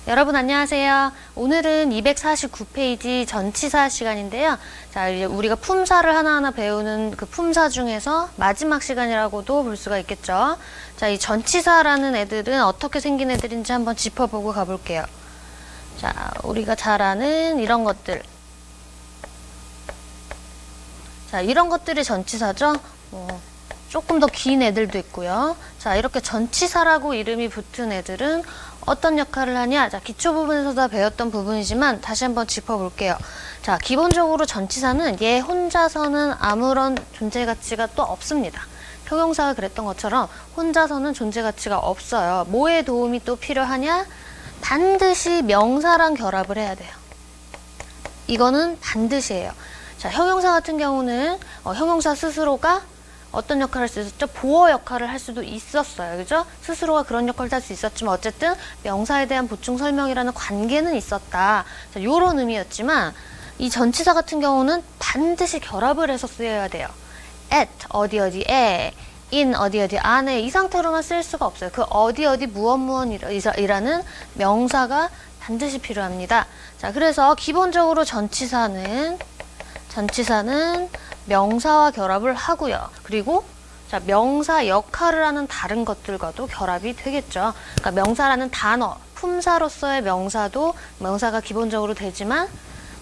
여러분 안녕하세요. 오늘은 249페이지 전치사 시간인데요. 자, 이제 우리가 품사를 하나하나 배우는 그 품사 중에서 마지막 시간이라고도 볼 수가 있겠죠. 자, 이 전치사라는 애들은 어떻게 생긴 애들인지 한번 짚어보고 가볼게요. 자, 우리가 잘 아는 이런 것들. 자, 이런 것들이 전치사죠. 조금 더 긴 애들도 있고요. 자, 이렇게 전치사라고 이름이 붙은 애들은 어떤 역할을 하냐? 자, 기초 부분에서 다 배웠던 부분이지만 다시 한번 짚어볼게요. 자, 기본적으로 전치사는 얘 혼자서는 아무런 존재 가치가 또 없습니다. 형용사가 그랬던 것처럼 혼자서는 존재 가치가 없어요. 뭐에 도움이 또 필요하냐? 반드시 명사랑 결합을 해야 돼요. 이거는 반드시 해요. 자, 형용사 같은 경우는 형용사 스스로가 어떤 역할을 할 수 있었죠? 보어 역할을 할 수도 있었어요. 그죠? 스스로가 그런 역할을 할 수 있었지만 어쨌든 명사에 대한 보충 설명이라는 관계는 있었다. 자, 요런 의미였지만 이 전치사 같은 경우는 반드시 결합을 해서 쓰여야 돼요. at 어디 어디에, in 어디 어디 안에 이 상태로만 쓸 수가 없어요. 그 어디 어디 무엇 무엇이라는 명사가 반드시 필요합니다. 자, 그래서 기본적으로 전치사는 명사와 결합을 하고요. 그리고 자, 명사 역할을 하는 다른 것들과도 결합이 되겠죠. 그러니까 명사라는 단어, 품사로서의 명사가 기본적으로 되지만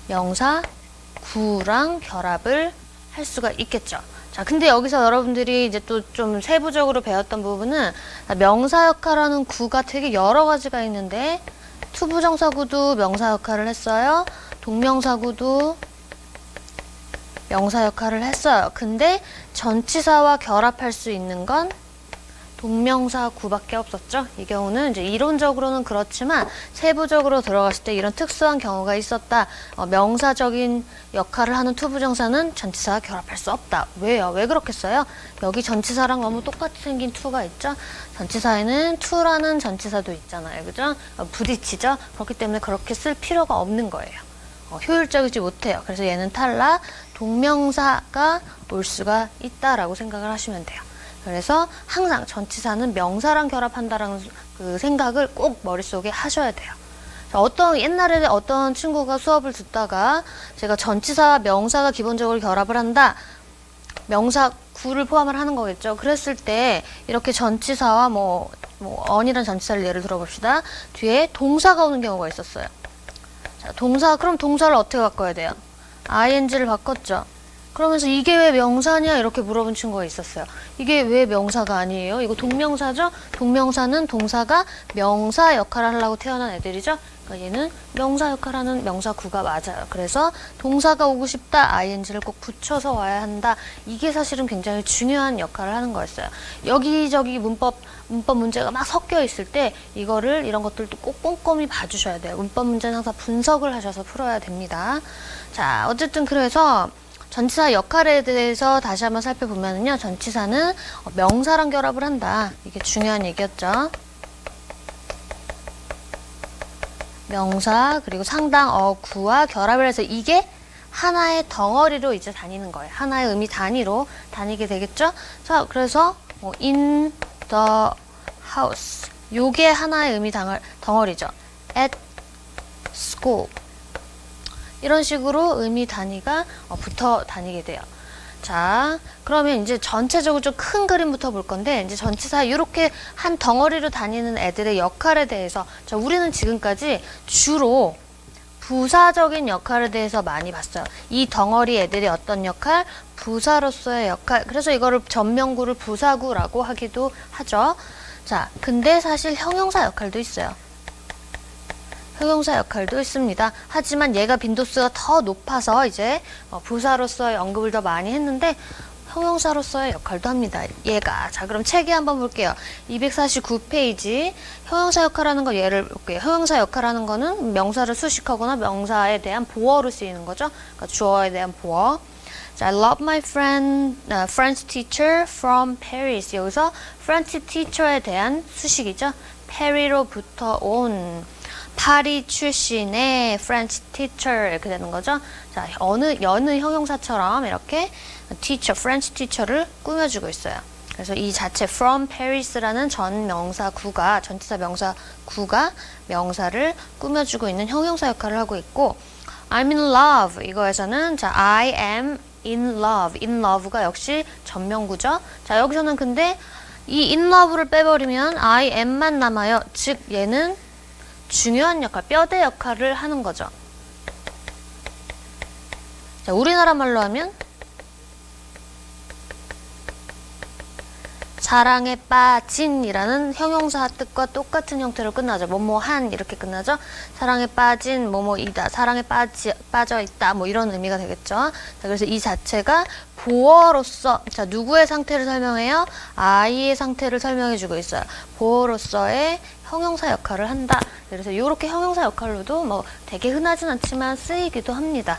명사 구랑 결합을 할 수가 있겠죠. 자, 근데 여기서 여러분들이 이제 또 좀 세부적으로 배웠던 부분은 명사 역할하는 구가 되게 여러 가지가 있는데 투부정사구도 명사 역할을 했어요. 동명사구도 명사 역할을 했어요. 근데 전치사와 결합할 수 있는 건 동명사구밖에 없었죠. 이 경우는 이제 이론적으로는 그렇지만 세부적으로 들어갔을 때 이런 특수한 경우가 있었다. 명사적인 역할을 하는 투부정사는 전치사와 결합할 수 없다. 왜요? 왜 그렇겠어요? 여기 전치사랑 너무 똑같이 생긴 투가 있죠. 전치사에는 투라는 전치사도 있잖아요. 그죠? 부딪히죠. 그렇기 때문에 그렇게 쓸 필요가 없는 거예요. 효율적이지 못해요. 그래서 얘는 탈락, 동명사가 올 수가 있다라고 생각을 하시면 돼요. 그래서 항상 전치사는 명사랑 결합한다라는 그 생각을 꼭 머릿속에 하셔야 돼요. 자, 옛날에 어떤 친구가 수업을 듣다가 제가 전치사, 명사가 기본적으로 결합을 한다. 명사 구를 포함을 하는 거겠죠. 그랬을 때 이렇게 전치사와 on이라는 전치사를 예를 들어봅시다. 뒤에 동사가 오는 경우가 있었어요. 자, 그럼 동사를 어떻게 바꿔야 돼요? ing를 바꿨죠. 그러면서 이게 왜 명사냐 이렇게 물어본 친구가 있었어요. 이게 왜 명사가 아니에요? 이거 동명사죠? 동명사는 동사가 명사 역할을 하려고 태어난 애들이죠? 그러니까 얘는 명사 역할하는 명사구가 맞아요. 그래서 동사가 오고 싶다, ing를 꼭 붙여서 와야 한다. 이게 사실은 굉장히 중요한 역할을 하는 거였어요. 여기저기 문법 문제가 막 섞여 있을 때 이런 것들도 꼭 꼼꼼히 봐주셔야 돼요. 문법 문제는 항상 분석을 하셔서 풀어야 됩니다. 자, 어쨌든 그래서 전치사 역할에 대해서 다시 한번 살펴보면요. 전치사는 명사랑 결합을 한다. 이게 중요한 얘기였죠. 명사 그리고 상당 어구와 결합을 해서 이게 하나의 덩어리로 이제 다니는 거예요. 하나의 의미 단위로 다니게 되겠죠. 자, 그래서 in the house 요게 하나의 의미 덩어리죠. at school 이런 식으로 의미 단위가 붙어 다니게 돼요. 자, 그러면 이제 전체적으로 좀 큰 그림부터 볼 건데, 이제 전치사 이렇게 한 덩어리로 다니는 애들의 역할에 대해서, 자, 우리는 지금까지 주로 부사적인 역할에 대해서 많이 봤어요. 이 덩어리 애들이 어떤 역할? 부사로서의 역할. 그래서 이거를 전명구를 부사구라고 하기도 하죠. 자, 근데 사실 형용사 역할도 있어요. 형용사 역할도 있습니다. 하지만 얘가 빈도수가 더 높아서 이제 부사로서의 언급을 더 많이 했는데 형용사로서의 역할도 합니다. 얘가. 자, 그럼 책에 한번 볼게요. 249페이지 형용사 역할하는 거 예를 볼게요. 형용사 역할하는 거는 명사를 수식하거나 명사에 대한 보어로 쓰이는 거죠. 그러니까 주어에 대한 보어. 자, I love my French teacher from Paris. 여기서 French teacher에 대한 수식이죠. 파리로부터 온 파리 출신의 French teacher 이렇게 되는 거죠. 자, 여느 형용사처럼 이렇게 teacher, French teacher를 꾸며주고 있어요. 그래서 이 자체 from Paris라는 전치사 명사구가 명사를 꾸며주고 있는 형용사 역할을 하고 있고, I'm in love 이거에서는 자 I am in love가 역시 전명구죠. 자 여기서는 근데 이 in love를 빼버리면 I am만 남아요. 즉 얘는 중요한 역할, 뼈대 역할을 하는 거죠. 자 우리나라 말로 하면 사랑에 빠진이라는 형용사 뜻과 똑같은 형태로 끝나죠. 뭐뭐한 이렇게 끝나죠. 사랑에 빠진 뭐뭐이다. 사랑에 빠져있다. 뭐 이런 의미가 되겠죠. 자, 그래서 이 자체가 보어로서 자 누구의 상태를 설명해요? I의 상태를 설명해주고 있어요. 보어로서의 형용사 역할을 한다. 그래서 이렇게 형용사 역할로도 뭐 되게 흔하진 않지만 쓰이기도 합니다.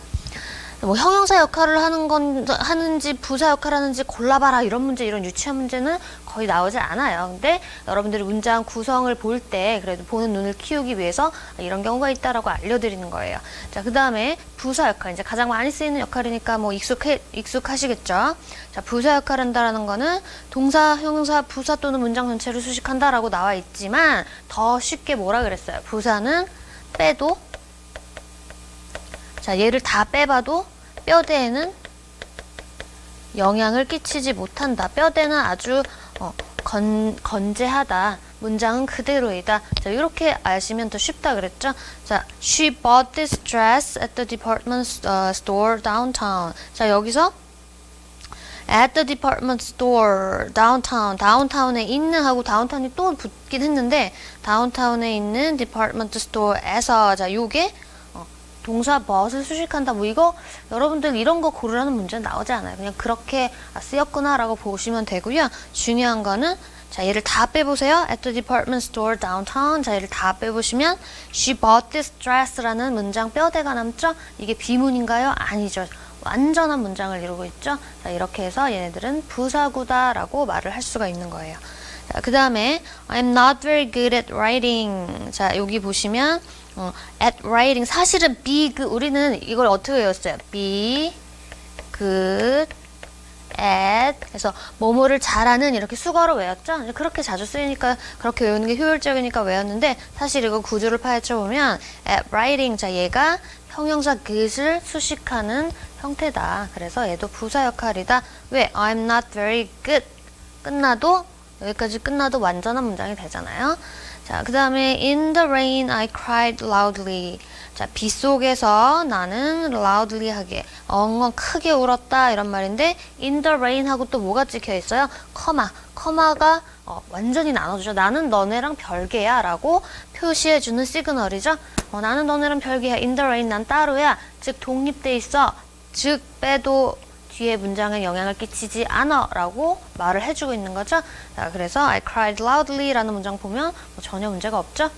뭐 형용사 역할을 하는지 부사 역할을 하는지 골라봐라 이런 문제, 이런 유치한 문제는 거의 나오지 않아요. 근데 여러분들이 문장 구성을 볼 때 그래도 보는 눈을 키우기 위해서 이런 경우가 있다라고 알려드리는 거예요. 자, 그 다음에 부사 역할, 이제 가장 많이 쓰이는 역할이니까 뭐 익숙하시겠죠. 자, 부사 역할을 한다라는 거는 동사, 형용사, 부사 또는 문장 전체를 수식한다라고 나와 있지만 더 쉽게 뭐라 그랬어요? 부사는 빼도, 자, 얘를 다 빼봐도 뼈대에는 영향을 끼치지 못한다. 뼈대는 아주 건재하다. 문장은 그대로이다. 자, 이렇게 아시면 더 쉽다 그랬죠? 자, she bought this dress at the department store downtown. 자, 여기서 at the department store downtown, 다운타운에 있는 하고 다운타운이 또 붙긴 했는데 다운타운에 있는 department store에서 자, 요게 동사 muht을 수식한다. 뭐 이거 여러분들 이런 거 고르라는 문제는 나오지 않아요. 그냥 그렇게 쓰였구나 라고 보시면 되고요. 중요한 거는 자 얘를 다 빼보세요. At the department store downtown. 자 얘를 다 빼보시면 She bought this dress라는 문장 뼈대가 남죠. 이게 비문인가요? 아니죠. 완전한 문장을 이루고 있죠. 자 이렇게 해서 얘네들은 부사구다 라고 말을 할 수가 있는 거예요. 자, 그 다음에 I'm not very good at writing. 자 여기 보시면 at writing 사실은 be good 우리는 이걸 어떻게 외웠어요? be good at 그래서 뭐뭐를 잘하는 이렇게 수거로 외웠죠? 그렇게 자주 쓰이니까 그렇게 외우는 게 효율적이니까 외웠는데 사실 이거 구조를 파헤쳐 보면 at writing 자 얘가 형용사 good을 수식하는 형태다. 그래서 얘도 부사 역할이다. 왜? I'm not very good 끝나도 여기까지 끝나도 완전한 문장이 되잖아요. 자, 그 다음에 in the rain I cried loudly. 자, 비 속에서 나는 loudly 하게 엉엉 크게 울었다 이런 말인데 in the rain 하고 또 뭐가 찍혀 있어요? 커마가 완전히 나눠주죠. 나는 너네랑 별개야 라고 표시해주는 시그널이죠. 나는 너네랑 별개야. in the rain 난 따로야. 즉 독립돼 있어. 즉 빼도 뒤에 문장에 영향을 끼치지 않아 라고 말을 해주고 있는 거죠. 자, 그래서 I cried loudly 라는 문장 보면 전혀 문제가 없죠.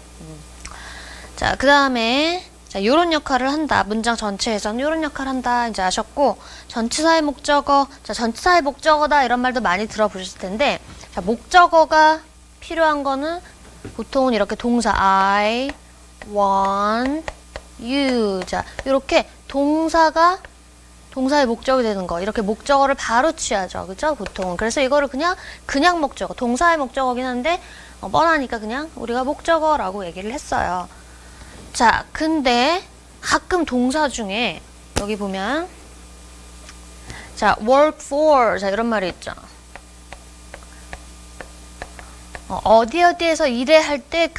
자, 그 다음에 자, 요런 역할을 한다. 문장 전체에서는 요런 역할을 한다. 이제 아셨고 전치사의 목적어. 자, 전치사의 목적어다 이런 말도 많이 들어보셨을 텐데 자, 목적어가 필요한 거는 보통은 이렇게 동사 I want you. 자, 요렇게 동사의 목적이 되는 거. 이렇게 목적어를 바로 취하죠. 그죠? 보통은. 그래서 이거를 그냥 목적어. 동사의 목적어긴 한데, 뻔하니까 그냥 우리가 목적어라고 얘기를 했어요. 자, 근데 가끔 동사 중에, 여기 보면, 자, work for. 자, 이런 말이 있죠. 어디에서 일해 할 때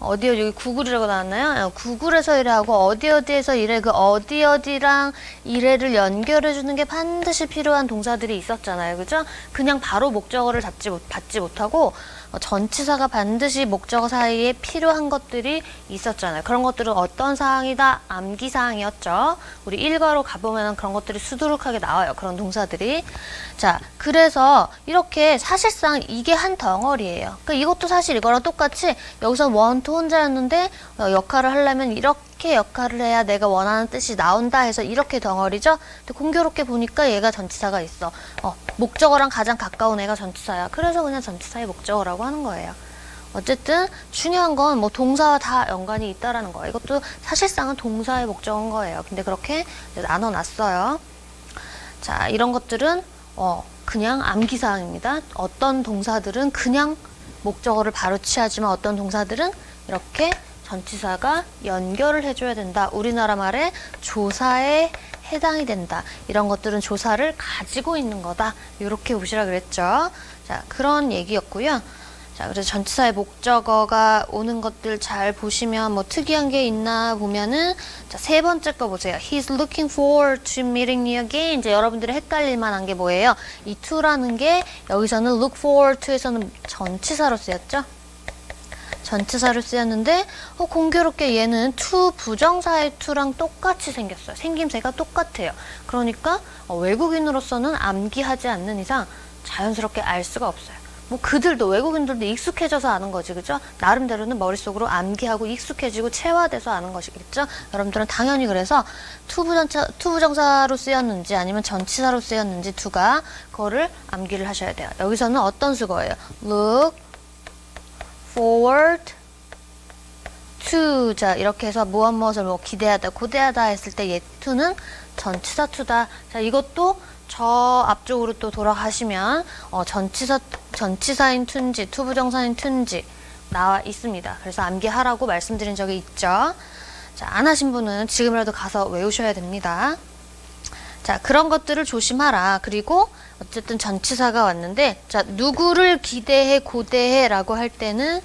여기 구글이라고 나왔나요? 구글에서 일하고 어디에서 일해 그 어디랑 일해를 연결해주는 게 반드시 필요한 동사들이 있었잖아요. 그죠? 그냥 바로 목적어를 받지 못하고 전치사가 반드시 목적어 사이에 필요한 것들이 있었잖아요. 그런 것들은 어떤 사항이다? 암기사항이었죠. 우리 일과로 가보면 그런 것들이 수두룩하게 나와요. 그런 동사들이. 자, 그래서 이렇게 사실상 이게 한 덩어리예요. 그러니까 이것도 사실 이거랑 똑같이 여기서 원투 혼자였는데 역할을 하려면 이렇게 역할을 해야 내가 원하는 뜻이 나온다 해서 이렇게 덩어리죠. 근데 공교롭게 보니까 얘가 전치사가 있어. 목적어랑 가장 가까운 애가 전치사야. 그래서 그냥 전치사의 목적어라고 하는 거예요. 어쨌든 중요한 건 뭐 동사와 다 연관이 있다라는 거예요. 이것도 사실상은 동사의 목적어인 거예요. 근데 그렇게 나눠놨어요. 자, 이런 것들은 그냥 암기사항입니다. 어떤 동사들은 그냥 목적어를 바로 취하지만 어떤 동사들은 이렇게 전치사가 연결을 해줘야 된다. 우리나라 말에 조사에 해당이 된다. 이런 것들은 조사를 가지고 있는 거다. 이렇게 보시라 그랬죠. 자, 그런 얘기였고요. 자, 그래서 전치사의 목적어가 오는 것들 잘 보시면 뭐 특이한 게 있나 보면은 자, 세 번째 거 보세요. He's looking forward to meeting you again. 이제 여러분들이 헷갈릴 만한 게 뭐예요? 이 to라는 게 여기서는 look forward to에서는 전치사로 쓰였죠. 전치사로 쓰였는데 공교롭게 얘는 to 부정사의 to랑 똑같이 생겼어요. 생김새가 똑같아요. 그러니까 외국인으로서는 암기하지 않는 이상 자연스럽게 알 수가 없어요. 뭐 그들도 외국인들도 익숙해져서 아는 거지, 그죠? 나름대로는 머릿속으로 암기하고 익숙해지고 체화돼서 아는 것이겠죠? 여러분들은 당연히 그래서 to 부정사로 쓰였는지 아니면 전치사로 쓰였는지 to가 그거를 암기를 하셔야 돼요. 여기서는 어떤 수거예요? look forward to. 자, 이렇게 해서 무엇을 뭐 기대하다, 고대하다 했을 때 얘 to는 전치사 to다. 자, 이것도 저 앞쪽으로 또 돌아가시면 전치사인 to인지 투부정사인 to인지 나와 있습니다. 그래서 암기하라고 말씀드린 적이 있죠. 자, 안 하신 분은 지금이라도 가서 외우셔야 됩니다. 자, 그런 것들을 조심하라. 그리고 어쨌든 전치사가 왔는데, 자, 누구를 기대해, 고대해 라고 할 때는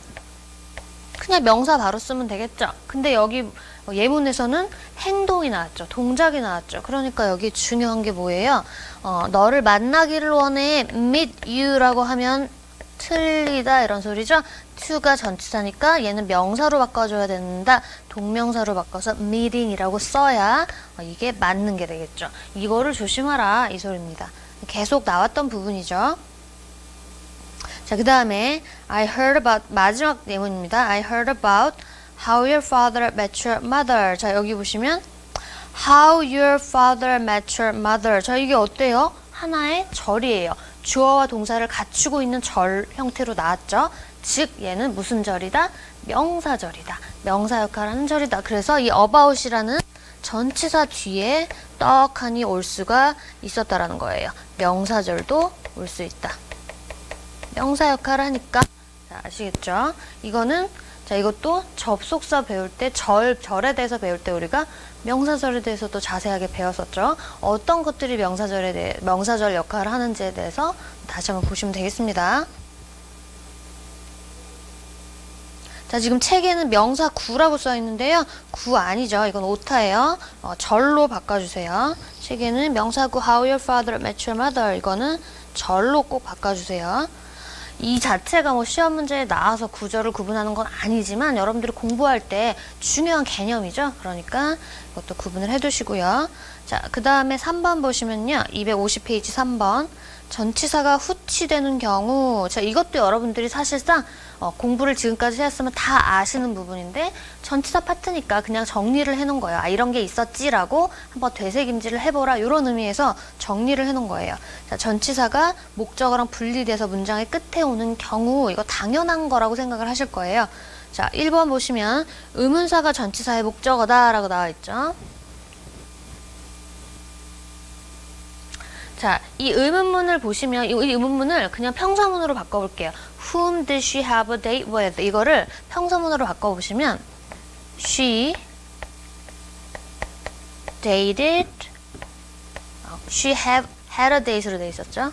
그냥 명사 바로 쓰면 되겠죠. 근데 여기 예문에서는 행동이 나왔죠. 동작이 나왔죠. 그러니까 여기 중요한 게 뭐예요? 너를 만나기를 원해, meet you 라고 하면 틀리다 이런 소리죠. to가 전치사니까 얘는 명사로 바꿔줘야 된다. 동명사로 바꿔서 meeting이라고 써야 이게 맞는 게 되겠죠. 이거를 조심하라 이 소리입니다. 계속 나왔던 부분이죠. 자, 그 다음에 I heard about, 마지막 예문입니다. I heard about how your father met your mother. 자, 여기 보시면 how your father met your mother. 자, 이게 어때요? 하나의 절이에요. 주어와 동사를 갖추고 있는 절 형태로 나왔죠. 즉 얘는 무슨 절이다? 명사절이다. 명사 역할을 하는 절이다. 그래서 이 about이라는 전치사 뒤에 떡하니 올 수가 있었다라는 거예요. 명사절도 올 수 있다. 명사 역할을 하니까. 자, 아시겠죠? 이거는 자, 이것도 접속사 배울 때 절에 대해서 배울 때 우리가 명사절에 대해서도 자세하게 배웠었죠. 어떤 것들이 명사절 역할을 하는지에 대해서 다시 한번 보시면 되겠습니다. 자, 지금 책에는 명사 구라고 써 있는데요. 구 아니죠. 이건 오타예요. 절로 바꿔주세요. 책에는 명사 구 how your father met your mother. 이거는 절로 꼭 바꿔주세요. 이 자체가 뭐 시험 문제에 나와서 구절을 구분하는 건 아니지만 여러분들이 공부할 때 중요한 개념이죠. 그러니까 이것도 구분을 해두시고요. 자, 그 다음에 3번 보시면요. 250페이지 3번. 전치사가 후치되는 경우. 자, 이것도 여러분들이 사실상 공부를 지금까지 했으면 다 아시는 부분인데 전치사 파트니까 그냥 정리를 해놓은 거예요. 아, 이런 게 있었지라고 한번 되새김질을 해보라. 이런 의미에서 정리를 해놓은 거예요. 자, 전치사가 목적어랑 분리돼서 문장의 끝에 오는 경우 이거 당연한 거라고 생각을 하실 거예요. 자, 1번 보시면 의문사가 전치사의 목적어다라고 나와 있죠. 자, 이 의문문을 보시면 이 의문문을 그냥 평서문으로 바꿔볼게요. Whom did she have a date with? 이거를 평서문으로 바꿔보시면 She dated She had a date로 돼 있었죠.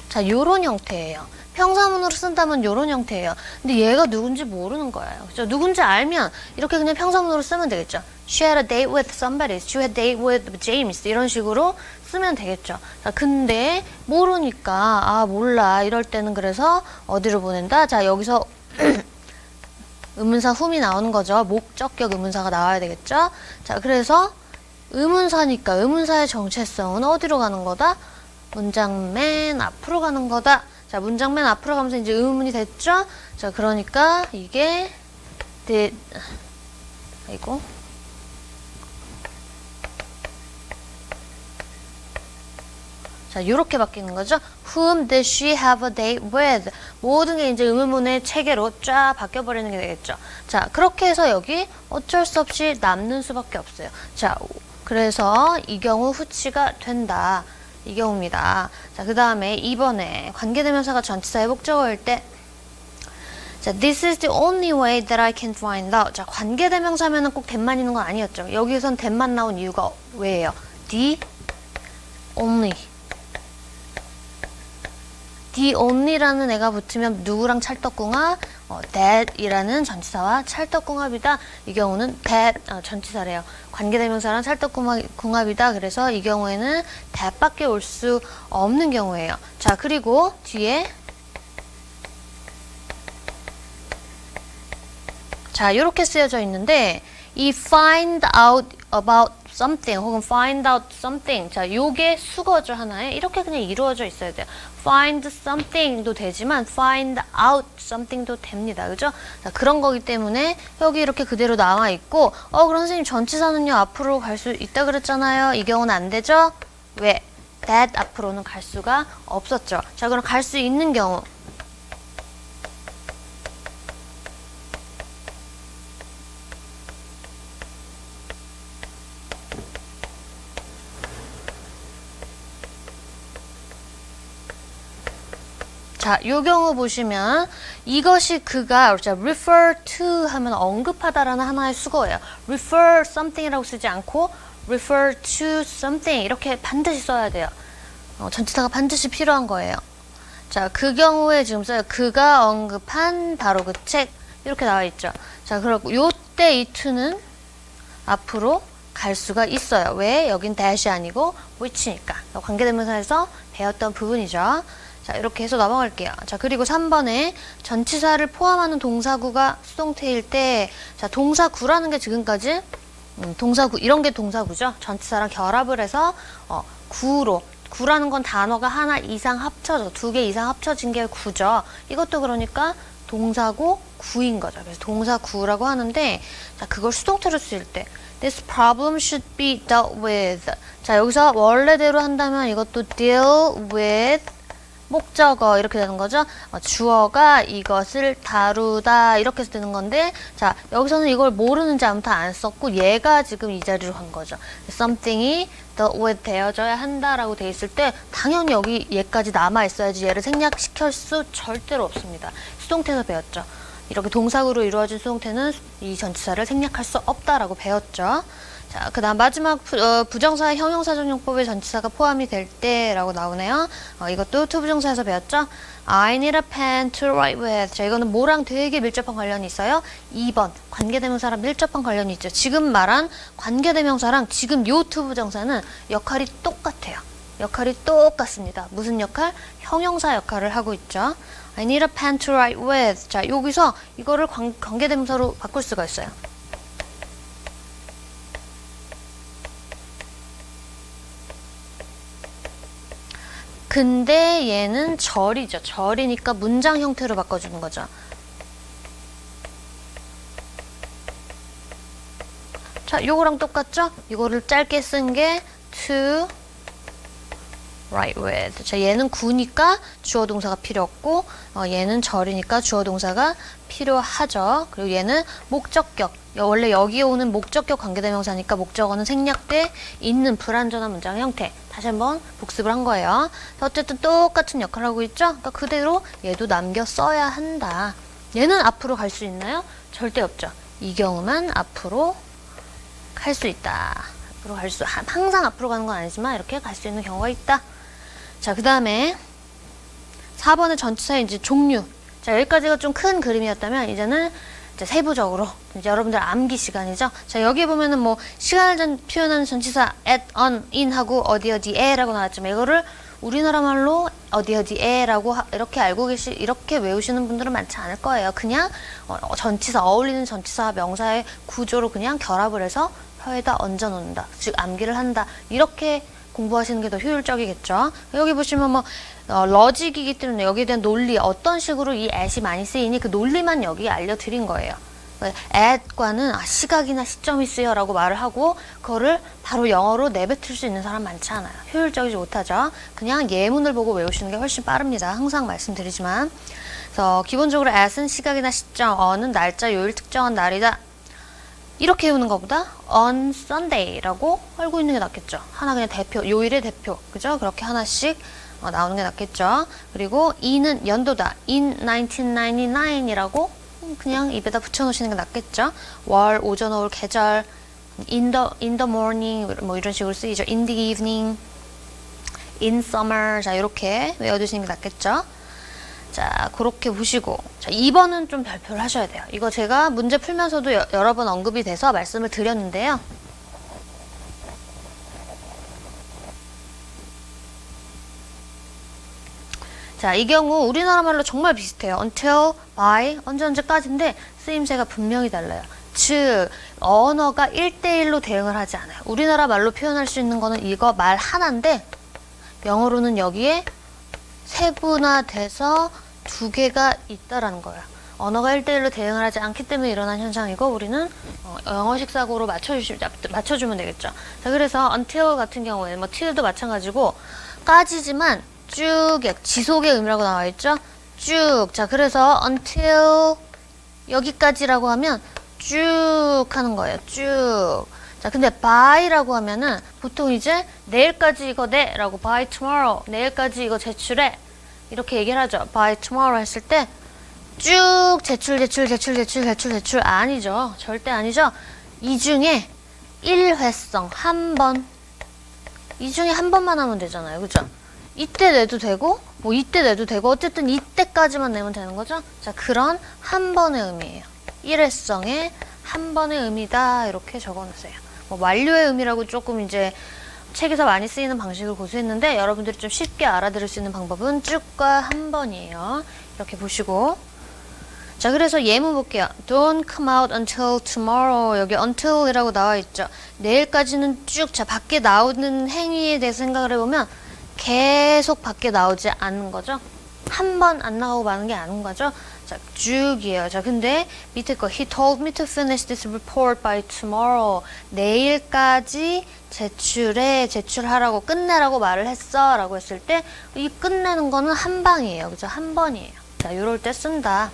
자, 요런 형태예요. 평사문으로 쓴다면 요런 형태예요. 근데 얘가 누군지 모르는 거예요. 그죠? 누군지 알면 이렇게 그냥 평사문으로 쓰면 되겠죠. She had a date with somebody. She had a date with James. 이런 식으로 쓰면 되겠죠. 자, 근데 모르니까 아, 몰라. 이럴 때는 그래서 어디로 보낸다? 자, 여기서 의문사 whom이 나오는 거죠. 목적격 의문사가 나와야 되겠죠. 자, 그래서 의문사니까 의문사의 정체성은 어디로 가는 거다? 문장 맨 앞으로 가는 거다. 자, 문장 맨 앞으로 가면서 이제 의문이 됐죠? 자, 그러니까 이게 아이고. 자, 이렇게 바뀌는 거죠. Whom did she have a date with? 모든 게 이제 의문문의 체계로 쫙 바뀌어버리는 게 되겠죠. 자, 그렇게 해서 여기 어쩔 수 없이 남는 수밖에 없어요. 자, 그래서 이 경우 후치가 된다. 이 경우입니다. 자, 그 다음에 2번에 관계대명사가 전치사의 목적어일 때 자, this is the only way that I can find out. 자, 관계대명사면은 꼭 that만 있는 건 아니었죠. 여기선 that만 나온 이유가 왜예요? the only. the only라는 애가 붙으면 누구랑 찰떡궁합? that이라는 전치사와 찰떡궁합이다. 이 경우는 that 전치사래요. 관계대명사랑 찰떡궁합이다. 그래서 이 경우에는 that밖에 올 수 없는 경우예요. 자, 그리고 뒤에 자, 이렇게 쓰여져 있는데 이 find out about something 혹은 find out something 자, 요게 수거죠 하나에 이렇게 그냥 이루어져 있어야 돼요. find something도 되지만 find out something도 됩니다. 그죠? 자, 그런 거기 때문에 여기 이렇게 그대로 나와 있고 그럼 선생님 전치사는요 앞으로 갈 수 있다 그랬잖아요. 이 경우는 안 되죠? 왜? that 앞으로는 갈 수가 없었죠. 자, 그럼 갈 수 있는 경우 자, 요 경우 보시면 이것이 그가 자, refer to 하면 언급하다라는 하나의 수거예요. refer something이라고 쓰지 않고 refer to something 이렇게 반드시 써야 돼요. 전치사가 반드시 필요한 거예요. 자, 그 경우에 지금 써요. 그가 언급한 바로 그 책 이렇게 나와 있죠. 자, 그리고 요때 이 to는 앞으로 갈 수가 있어요. 왜? 여긴 that이 아니고 which니까. 관계대명사에서 배웠던 부분이죠. 자, 이렇게 해서 넘어갈게요. 자, 그리고 3번에 전치사를 포함하는 동사구가 수동태일 때, 자, 동사구라는 게 지금까지, 동사구, 이런 게 동사구죠. 전치사랑 결합을 해서, 구로, 구라는 건 단어가 하나 이상 합쳐져, 2개 이상 합쳐진 게 구죠. 이것도 그러니까 동사구 구인 거죠. 그래서 동사구라고 하는데, 자, 그걸 수동태로 쓰일 때, This problem should be dealt with. 자, 여기서 원래대로 한다면 이것도 deal with 목적어 이렇게 되는 거죠. 주어가 이것을 다루다 이렇게 되는 건데 자, 여기서는 이걸 모르는지 아무튼 안 썼고 얘가 지금 이 자리로 간 거죠. something이 dealt with 되어져야 한다라고 돼 있을 때 당연히 여기 얘까지 남아 있어야지 얘를 생략시킬 수 절대로 없습니다. 수동태에서 배웠죠. 이렇게 동사구로 이루어진 수동태는 이 전치사를 생략할 수 없다라고 배웠죠. 자, 그 다음 마지막 부정사 형용사전용법의 전치사가 포함이 될 때라고 나오네요. 이것도 투부정사에서 배웠죠. I need a pen to write with. 자, 이거는 뭐랑 되게 밀접한 관련이 있어요. 2번 관계대명사랑 밀접한 관련이 있죠. 지금 말한 관계대명사랑 지금 요 투부정사는 역할이 똑같아요. 역할이 똑같습니다. 무슨 역할? 형용사 역할을 하고 있죠. I need a pen to write with. 자, 여기서 이거를 관계대명사로 바꿀 수가 있어요. 근데 얘는 절이죠. 절이니까 문장 형태로 바꿔주는 거죠. 자, 요거랑 똑같죠? 이거를 짧게 쓴 게 to write with. 자, 얘는 구니까 주어 동사가 필요 없고 얘는 절이니까 주어 동사가 필요하죠. 그리고 얘는 목적격. 원래 여기에 오는 목적격 관계대명사니까 목적어는 생략돼 있는 불완전한 문장 형태. 다시 한번 복습을 한 거예요. 어쨌든 똑같은 역할을 하고 있죠? 그러니까 그대로 얘도 남겨 써야 한다. 얘는 앞으로 갈 수 있나요? 절대 없죠. 이 경우만 앞으로 갈 수 있다. 앞으로 갈 수, 항상 앞으로 가는 건 아니지만 이렇게 갈 수 있는 경우가 있다. 자, 그 다음에 4번의 전치사의 이제 종류. 자, 여기까지가 좀 큰 그림이었다면 이제는 이제 세부적으로 이제 여러분들 암기 시간이죠. 자, 여기 보면은 뭐 시간을 표현하는 전치사 at, on, in 하고 어디 어디에라고 나왔지만 이거를 우리나라 말로 어디 어디에라고 이렇게 이렇게 외우시는 분들은 많지 않을 거예요. 그냥 전치사 어울리는 전치사 명사의 구조로 그냥 결합을 해서 혀에다 얹어 놓는다. 즉 암기를 한다. 이렇게 공부하시는 게 더 효율적이겠죠. 여기 보시면 뭐 러직이기 때문에 여기에 대한 논리 어떤 식으로 이 at이 많이 쓰이니 그 논리만 여기 알려드린 거예요. at과는 시각이나 시점이 쓰여라고 말을 하고 그거를 바로 영어로 내뱉을 수 있는 사람 많지 않아요. 효율적이지 못하죠. 그냥 예문을 보고 외우시는 게 훨씬 빠릅니다. 항상 말씀드리지만. 그래서 기본적으로 at은 시각이나 시점, on은 날짜, 요일, 특정한 날이다. 이렇게 외우는 것보다 on Sunday라고 알고 있는 게 낫겠죠. 하나 그냥 대표, 요일의 대표, 그죠? 그렇게 하나씩 나오는 게 낫겠죠. 그리고 in은 연도다. in 1999이라고 그냥 입에다 붙여놓으시는 게 낫겠죠. 월, 오전, 오후, 계절, in the morning 뭐 이런 식으로 쓰이죠. in the evening, in summer. 자, 이렇게 외워두시는 게 낫겠죠. 자, 그렇게 보시고. 자, 2번은 좀 발표를 하셔야 돼요. 이거 제가 문제 풀면서도 여러 번 언급이 돼서 말씀을 드렸는데요. 자, 이 경우 우리나라 말로 정말 비슷해요. until, by, 언제까지인데 쓰임새가 분명히 달라요. 즉, 언어가 1대1로 대응을 하지 않아요. 우리나라 말로 표현할 수 있는 거는 이거 말 하나인데 영어로는 여기에 세분화돼서 2개가 있다라는 거예요. 언어가 1대1로 대응을 하지 않기 때문에 일어난 현상이고 우리는 영어식 사고로 맞춰주면 되겠죠. 자, 그래서 until 같은 경우에 뭐 till도 마찬가지고 까지지만 쭉 지속의 의미라고 나와 있죠. 쭉. 자, 그래서 until 여기까지라고 하면 쭉 하는 거예요. 쭉. 자, 근데 by라고 하면은 보통 이제 내일까지 이거 내라고 by tomorrow, 내일까지 이거 제출해 이렇게 얘기를 하죠. by tomorrow 했을 때 쭉 제출 아니죠. 절대 아니죠. 이 중에 1회성 한 번, 이 중에 한 번만 하면 되잖아요. 그죠? 이때 내도 되고 뭐 이때 내도 되고 어쨌든 이때까지만 내면 되는 거죠. 자, 그런 한 번의 의미예요. 1회성의 한 번의 의미다. 이렇게 적어놓으세요. 뭐 완료의 의미라고 조금 이제 책에서 많이 쓰이는 방식을 고수했는데 여러분들이 좀 쉽게 알아들을 수 있는 방법은 쭉과 한 번이에요. 이렇게 보시고. 자, 그래서 예문 볼게요. Don't come out until tomorrow. 여기 until이라고 나와 있죠. 내일까지는 쭉. 자, 밖에 나오는 행위에 대해서 생각을 해보면 계속 밖에 나오지 않는 거죠. 한 번 안 나가고 마는 게 아닌 거죠. 자, 쭉이에요. 자, 근데 밑에 거 He told me to finish this report by tomorrow. 내일까지 제출하라고 끝내라고 말을 했어 라고 했을 때 이 끝내는 거는 한 방이에요. 그죠? 한 번이에요. 자, 요럴 때 쓴다.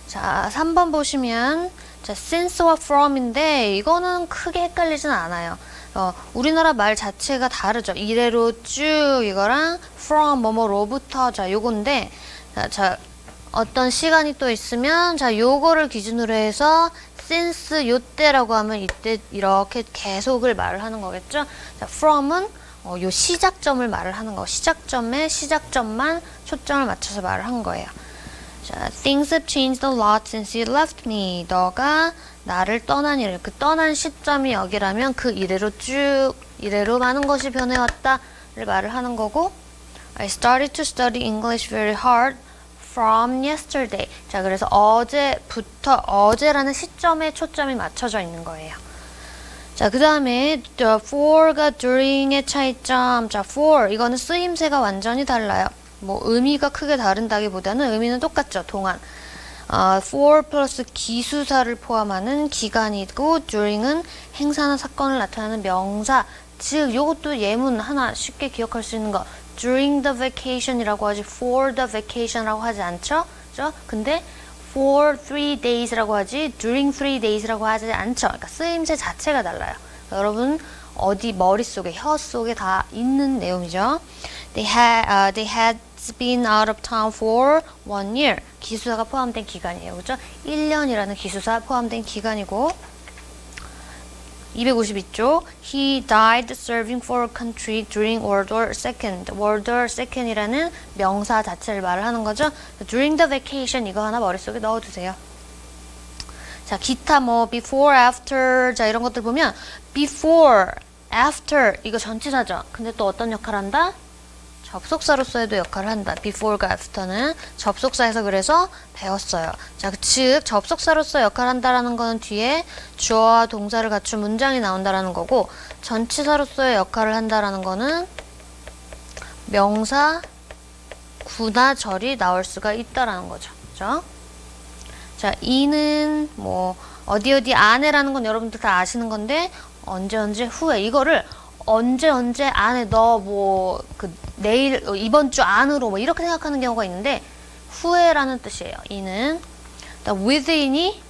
자, 3번 보시면 자, since와 from인데 이거는 크게 헷갈리진 않아요. 우리나라 말 자체가 다르죠. 이래로 쭉 이거랑 from 뭐뭐로부터 자, 요건데 자, 어떤 시간이 또 있으면 자, 요거를 기준으로 해서 since 요때라고 하면 이때 이렇게 계속을 말을 하는 거겠죠. 자, from은 요 시작점을 말을 하는 거. 시작점만 초점을 맞춰서 말을 한 거예요. 자, things have changed a lot since you left me. 너가 나를 떠난 이래. 그 떠난 시점이 여기라면 그 이래로 쭉 이래로 많은 것이 변해왔다를 말을 하는 거고 I started to study English very hard from yesterday. 자, 그래서 어제부터 어제라는 시점에 초점이 맞춰져 있는 거예요. 자, 그 다음에 the for가 during의 차이점. 자, for 이거는 쓰임새가 완전히 달라요. 뭐 의미가 크게 다른다기보다는 의미는 똑같죠. 동안. for 플러스 기수사를 포함하는 기간이고 during은 행사나 사건을 나타내는 명사. 즉 요것도 예문 하나 쉽게 기억할 수 있는 거. during the vacation이라고 하지 for the vacation이라고 하지 않죠? 그죠? 근데 for 3 days라고 하지 during 3 days라고 하지 않죠? 그러니까 쓰임새 자체가 달라요. 여러분 어디 머릿속에 혀 속에 다 있는 내용이죠. They had been out of town for 1 year. 기수사가 포함된 기간이에요. 그죠? 1년이라는 기수사 포함된 기간이고 252쪽 He died serving for a country during World War II. World War II이라는 명사 자체를 말을 하는 거죠. During the vacation 이거 하나 머릿속에 넣어두세요. 자, 기타 뭐 before, after 자 이런 것들 보면 before, after 이거 전치사죠. 근데 또 어떤 역할을 한다? 접속사로서에도 역할을 한다. before가 after는 접속사에서 그래서 배웠어요. 자, 즉 접속사로서 역할을 한다라는 거는 뒤에 주어와 동사를 갖춘 문장이 나온다라는 거고 전치사로서의 역할을 한다라는 거는 명사, 구나 절이 나올 수가 있다라는 거죠. 그죠? 자, 이는 뭐 어디 어디 안에라는 건 여러분들 다 아시는 건데 언제 언제 후에 이거를 언제 언제 안에 너 뭐 그 내일 이번 주 안으로 뭐 이렇게 생각하는 경우가 있는데 후에라는 뜻이에요. 이는 within이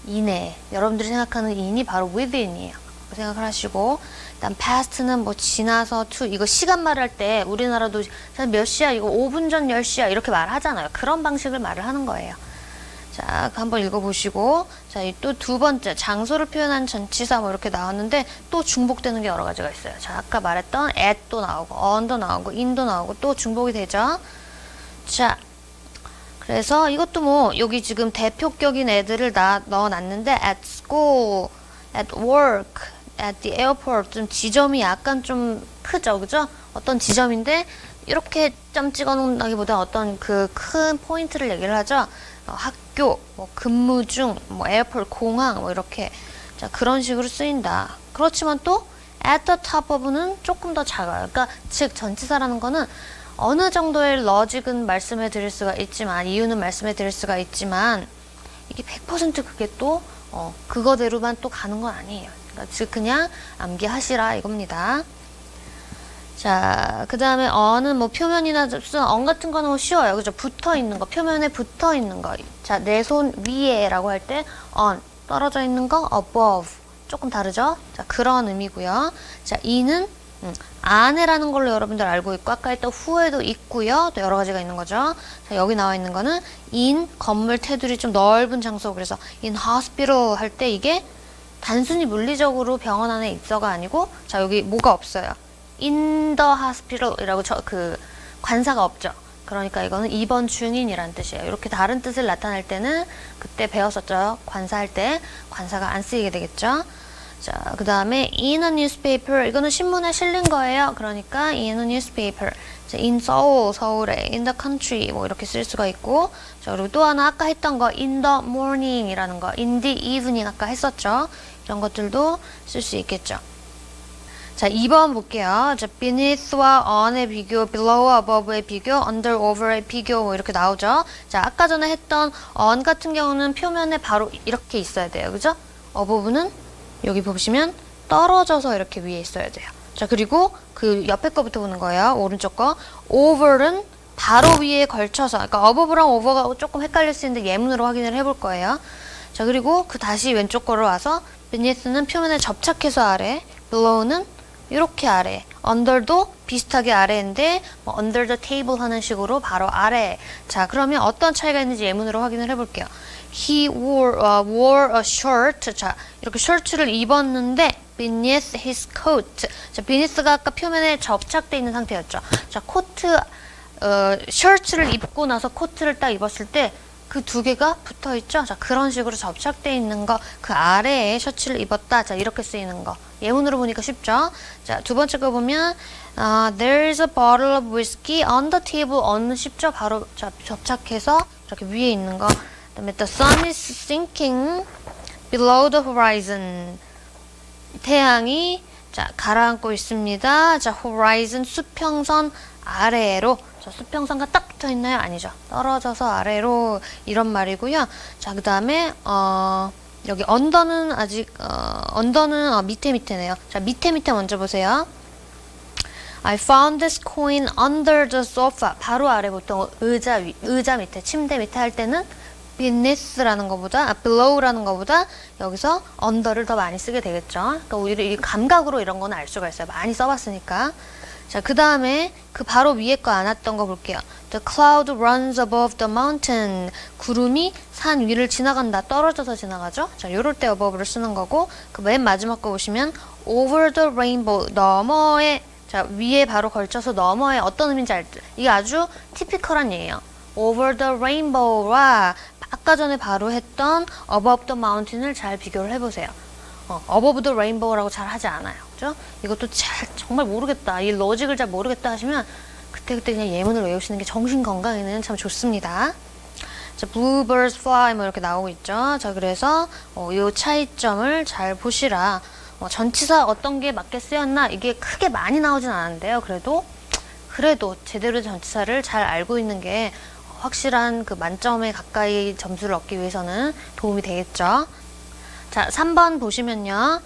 이내. 여러분들이 생각하는 인이 바로 within이에요. 생각을 하시고 일단 past는 뭐 지나서 to 이거 시간 말할 때 우리나라도 몇 시야 이거 5분 전 10시야 이렇게 말하잖아요. 그런 방식을 말을 하는 거예요. 자, 한번 읽어보시고 자, 또 두 번째 장소를 표현한 전치사 뭐 이렇게 나왔는데 또 중복되는 게 여러 가지가 있어요. 자, 아까 말했던 at도 나오고 on도 나오고 in도 나오고 또 중복이 되죠. 자, 그래서 이것도 뭐 여기 지금 대표격인 애들을 넣어놨는데 at school, at work, at the airport 좀 지점이 약간 좀 크죠, 그죠? 어떤 지점인데 이렇게 점 찍어놓는다기보다 어떤 그 큰 포인트를 얘기를 하죠. 학교, 뭐 근무 중, 뭐 에어포트 공항 뭐 이렇게 자 그런 식으로 쓰인다. 그렇지만 또 at the top of는 조금 더 작아요. 그러니까 즉 전치사라는 거는 어느 정도의 러직은 말씀해 드릴 수가 있지만 이유는 말씀해 드릴 수가 있지만 이게 100% 그게 또 그거대로만 또 가는 건 아니에요. 그러니까 즉 그냥 암기하시라 이겁니다. 자, 그 다음에 on은 뭐 표면이나 on 같은 거는 뭐 쉬워요. 그죠? 붙어 있는 거, 표면에 붙어 있는 거. 자, 내 손 위에 라고 할 때 on, 떨어져 있는 거 above. 조금 다르죠? 자, 그런 의미고요. 자, 이는 안에라는 걸로 여러분들 알고 있고 아까 했던 후에도 있고요. 또 여러 가지가 있는 거죠. 자, 여기 나와 있는 거는 in, 건물 테두리 좀 넓은 장소. 그래서 in hospital 할 때 이게 단순히 물리적으로 병원 안에 있어가 아니고 자, 여기 뭐가 없어요. in the hospital이라고 그 관사가 없죠. 그러니까 이거는 입원 중인이라는 뜻이에요. 이렇게 다른 뜻을 나타낼 때는 그때 배웠었죠. 관사할 때 관사가 안 쓰이게 되겠죠. 자, 그 다음에 in a newspaper 이거는 신문에 실린 거예요. 그러니까 in a newspaper. 자, in Seoul, 서울에 in the country 뭐 이렇게 쓸 수가 있고 자, 그리고 또 하나 아까 했던 거 in the morning 이라는 거 in the evening 아까 했었죠. 이런 것들도 쓸 수 있겠죠. 자, 2번 볼게요. 자, beneath와 on의 비교, below, above의 비교, under, over의 비교 뭐 이렇게 나오죠. 자, 아까 전에 했던 on 같은 경우는 표면에 바로 이렇게 있어야 돼요. 그죠? above는 여기 보시면 떨어져서 이렇게 위에 있어야 돼요. 자, 그리고 그 옆에 거부터 보는 거예요. 오른쪽 거. over는 바로 위에 걸쳐서, 그러니까 above랑 over가 조금 헷갈릴 수 있는데 예문으로 확인을 해볼 거예요. 자, 그리고 그 다시 왼쪽 거로 와서 beneath는 표면에 접착해서 아래, below는 이렇게 아래, under도 비슷하게 아래인데 뭐 under the table 하는 식으로 바로 아래. 자, 그러면 어떤 차이가 있는지 예문으로 확인을 해볼게요. He wore a shirt. 자, 이렇게 셔츠를 입었는데 beneath his coat. 자, beneath가 아까 표면에 접착돼 있는 상태였죠. 자, 코트, 셔츠를 입고 나서 코트를 딱 입었을 때 그 두 개가 붙어 있죠. 자, 그런 식으로 접착돼 있는 거, 그 아래에 셔츠를 입었다. 자, 이렇게 쓰이는 거. 예문으로 보니까 쉽죠? 자, 두 번째 거 보면, there's a bottle of whiskey on the table. on은 쉽죠? 바로 접착해서 이렇게 위에 있는 거. 그다음에 the sun is sinking below the horizon. 태양이 자, 가라앉고 있습니다. 자, horizon 수평선 아래로. 자, 수평선과 딱 붙어 있나요? 아니죠. 떨어져서 아래로 이런 말이고요. 자, 그 다음에 여기 언더는 아직 언더는 밑에네요. 자, 밑에 먼저 보세요. I found this coin under the sofa. 바로 아래 보통 의자 밑에, 침대 밑에 할 때는 beneath라는 것보다 below라는 것보다 여기서 under를 더 많이 쓰게 되겠죠. 그러니까 오히려 이 감각으로 이런 거는 알 수가 있어요. 많이 써봤으니까. 자, 그 다음에 그 바로 위에 거 안 왔던 거 볼게요. The cloud runs above the mountain. 구름이 산 위를 지나간다. 떨어져서 지나가죠. 자, 요럴 때 above를 쓰는 거고 그 맨 마지막 거 보시면 over the rainbow. 너머에 자, 위에 바로 걸쳐서 너머에 어떤 의미인지 알 듯. 이게 아주 티피컬한 예예요. over the rainbow와 아까 전에 바로 했던 above the mountain을 잘 비교를 해보세요. above the rainbow라고 잘 하지 않아요. 그죠? 이것도 정말 모르겠다. 이 로직을 잘 모르겠다 하시면 그때 그냥 예문을 외우시는 게 정신 건강에는 참 좋습니다. 자, bluebirds fly 뭐 이렇게 나오고 있죠. 자, 그래서 이 차이점을 잘 보시라. 전치사 어떤 게 맞게 쓰였나 이게 크게 많이 나오진 않았는데요. 그래도 제대로 전치사를 잘 알고 있는 게 확실한 그 만점에 가까이 점수를 얻기 위해서는 도움이 되겠죠. 자, 3번 보시면요.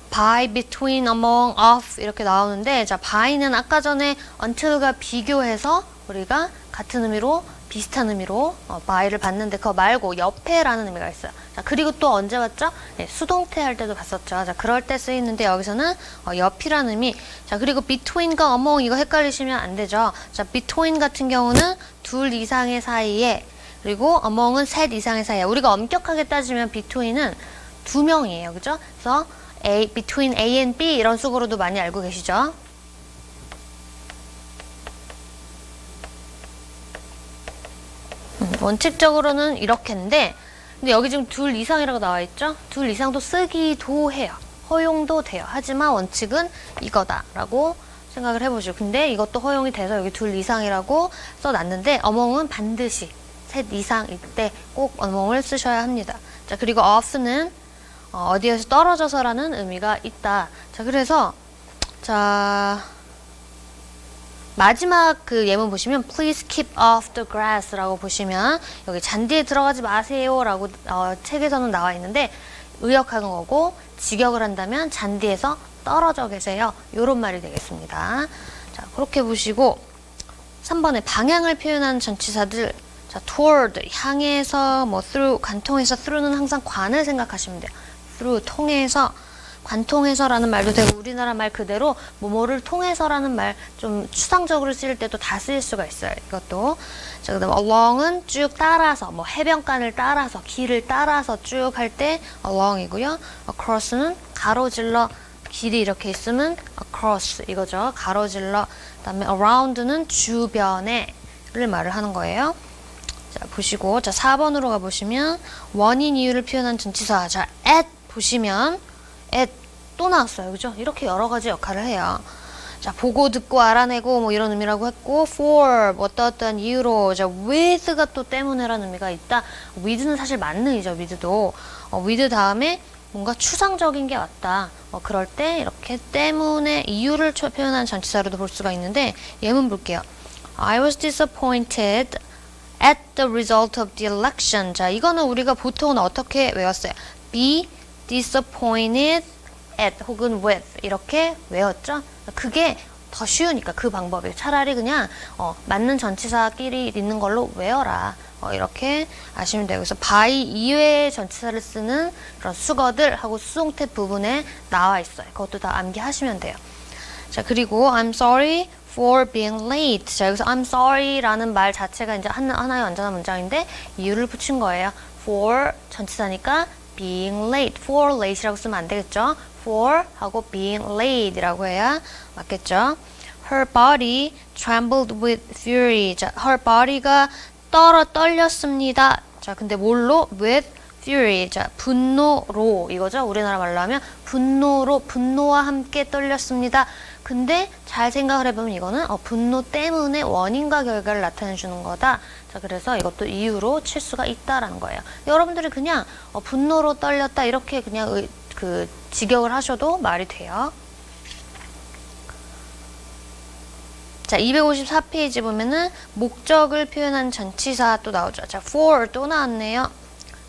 by, between, among, of 이렇게 나오는데, 자, by는 아까 전에 until과 비교해서 우리가 같은 의미로 비슷한 의미로 by를 봤는데 그거 말고 옆에라는 의미가 있어요. 자, 그리고 또 언제 봤죠? 네, 수동태 할 때도 봤었죠. 자, 그럴 때 쓰이는데 여기서는 옆이라는 의미. 자, 그리고 between과 among 이거 헷갈리시면 안 되죠. 자, between 같은 경우는 둘 이상의 사이에, 그리고 among은 셋 이상의 사이에. 우리가 엄격하게 따지면 between은 두 명이에요. 그죠? 그래서 between A and B 이런 식으로도 많이 알고 계시죠? 원칙적으로는 이렇게인데, 근데 여기 지금 둘 이상이라고 나와 있죠? 둘 이상도 쓰기도 해요. 허용도 돼요. 하지만 원칙은 이거다라고 생각을 해보시고, 근데 이것도 허용이 돼서 여기 둘 이상이라고 써놨는데 among은 반드시 셋 이상일 때 꼭 among을 쓰셔야 합니다. 자, 그리고 of는 어디에서 떨어져서라는 의미가 있다. 자, 그래서 자, 마지막 그 예문 보시면 please keep off the grass 라고 보시면 여기 잔디에 들어가지 마세요 라고 책에서는 나와 있는데 의역하는 거고, 직역을 한다면 잔디에서 떨어져 계세요. 요런 말이 되겠습니다. 자, 그렇게 보시고 3번에 방향을 표현하는 전치사들, 자, toward 향해서, 뭐 through 관통해서, through는 항상 관을 생각하시면 돼요. through 통해서, 관통해서라는 말도 되고, 우리나라 말 그대로 뭐뭐를 통해서라는 말 좀 추상적으로 쓰일 때도 다 쓰일 수가 있어요. 이것도. 자, 그다음 along은 쭉 따라서, 뭐 해변가를 따라서, 길을 따라서 쭉 할 때 along이고요. across는 가로질러, 길이 이렇게 있으면 across 이거죠. 가로질러. 그다음에 around는 주변에를 말을 하는 거예요. 자, 보시고, 자, 4번으로 가보시면 원인 이유를 표현한 전치사. 자, at 보시면 at 또 나왔어요. 그죠? 이렇게 여러 가지 역할을 해요. 자, 보고, 듣고, 알아내고, 뭐 이런 의미라고 했고, for, 뭐 어떠한 이유로, 자, with가 또 때문에라는 의미가 있다. with는 사실 맞는 의죠, with도. with 다음에 뭔가 추상적인 게 왔다. 그럴 때 이렇게 때문에 이유를 표현한 전치사로도 볼 수가 있는데, 예문 볼게요. I was disappointed at the result of the election. 자, 이거는 우리가 보통은 어떻게 외웠어요? be disappointed at 혹은 with 이렇게 외웠죠? 그게 더 쉬우니까 그 방법이 차라리 그냥 맞는 전치사끼리 있는 걸로 외워라. 이렇게 아시면 되고, 그래서 by 이외의 전치사를 쓰는 그런 수거들하고 수동태 부분에 나와 있어요. 그것도 다 암기하시면 돼요. 자, 그리고 I'm sorry for being late. 자, 여기서 I'm sorry라는 말 자체가 이제 하나의 완전한 문장인데 이유를 붙인 거예요. for 전치사니까 being late, for late이라고 쓰면 안 되겠죠? for 하고 being late이라고 해야 맞겠죠? Her body trembled with fury. 자, her body가 떨렸습니다. 자, 근데 뭘로? with fury. 자, 분노로 이거죠? 우리나라 말로 하면 분노와 함께 떨렸습니다. 근데 잘 생각을 해보면 이거는 분노 때문에 원인과 결과를 나타내주는 거다. 자, 그래서 이것도 이유로 칠 수가 있다라는 거예요. 여러분들이 그냥 분노로 떨렸다 이렇게 그냥 직역을 하셔도 말이 돼요. 자, 254페이지 보면은 목적을 표현한 전치사 또 나오죠. 자, for 또 나왔네요.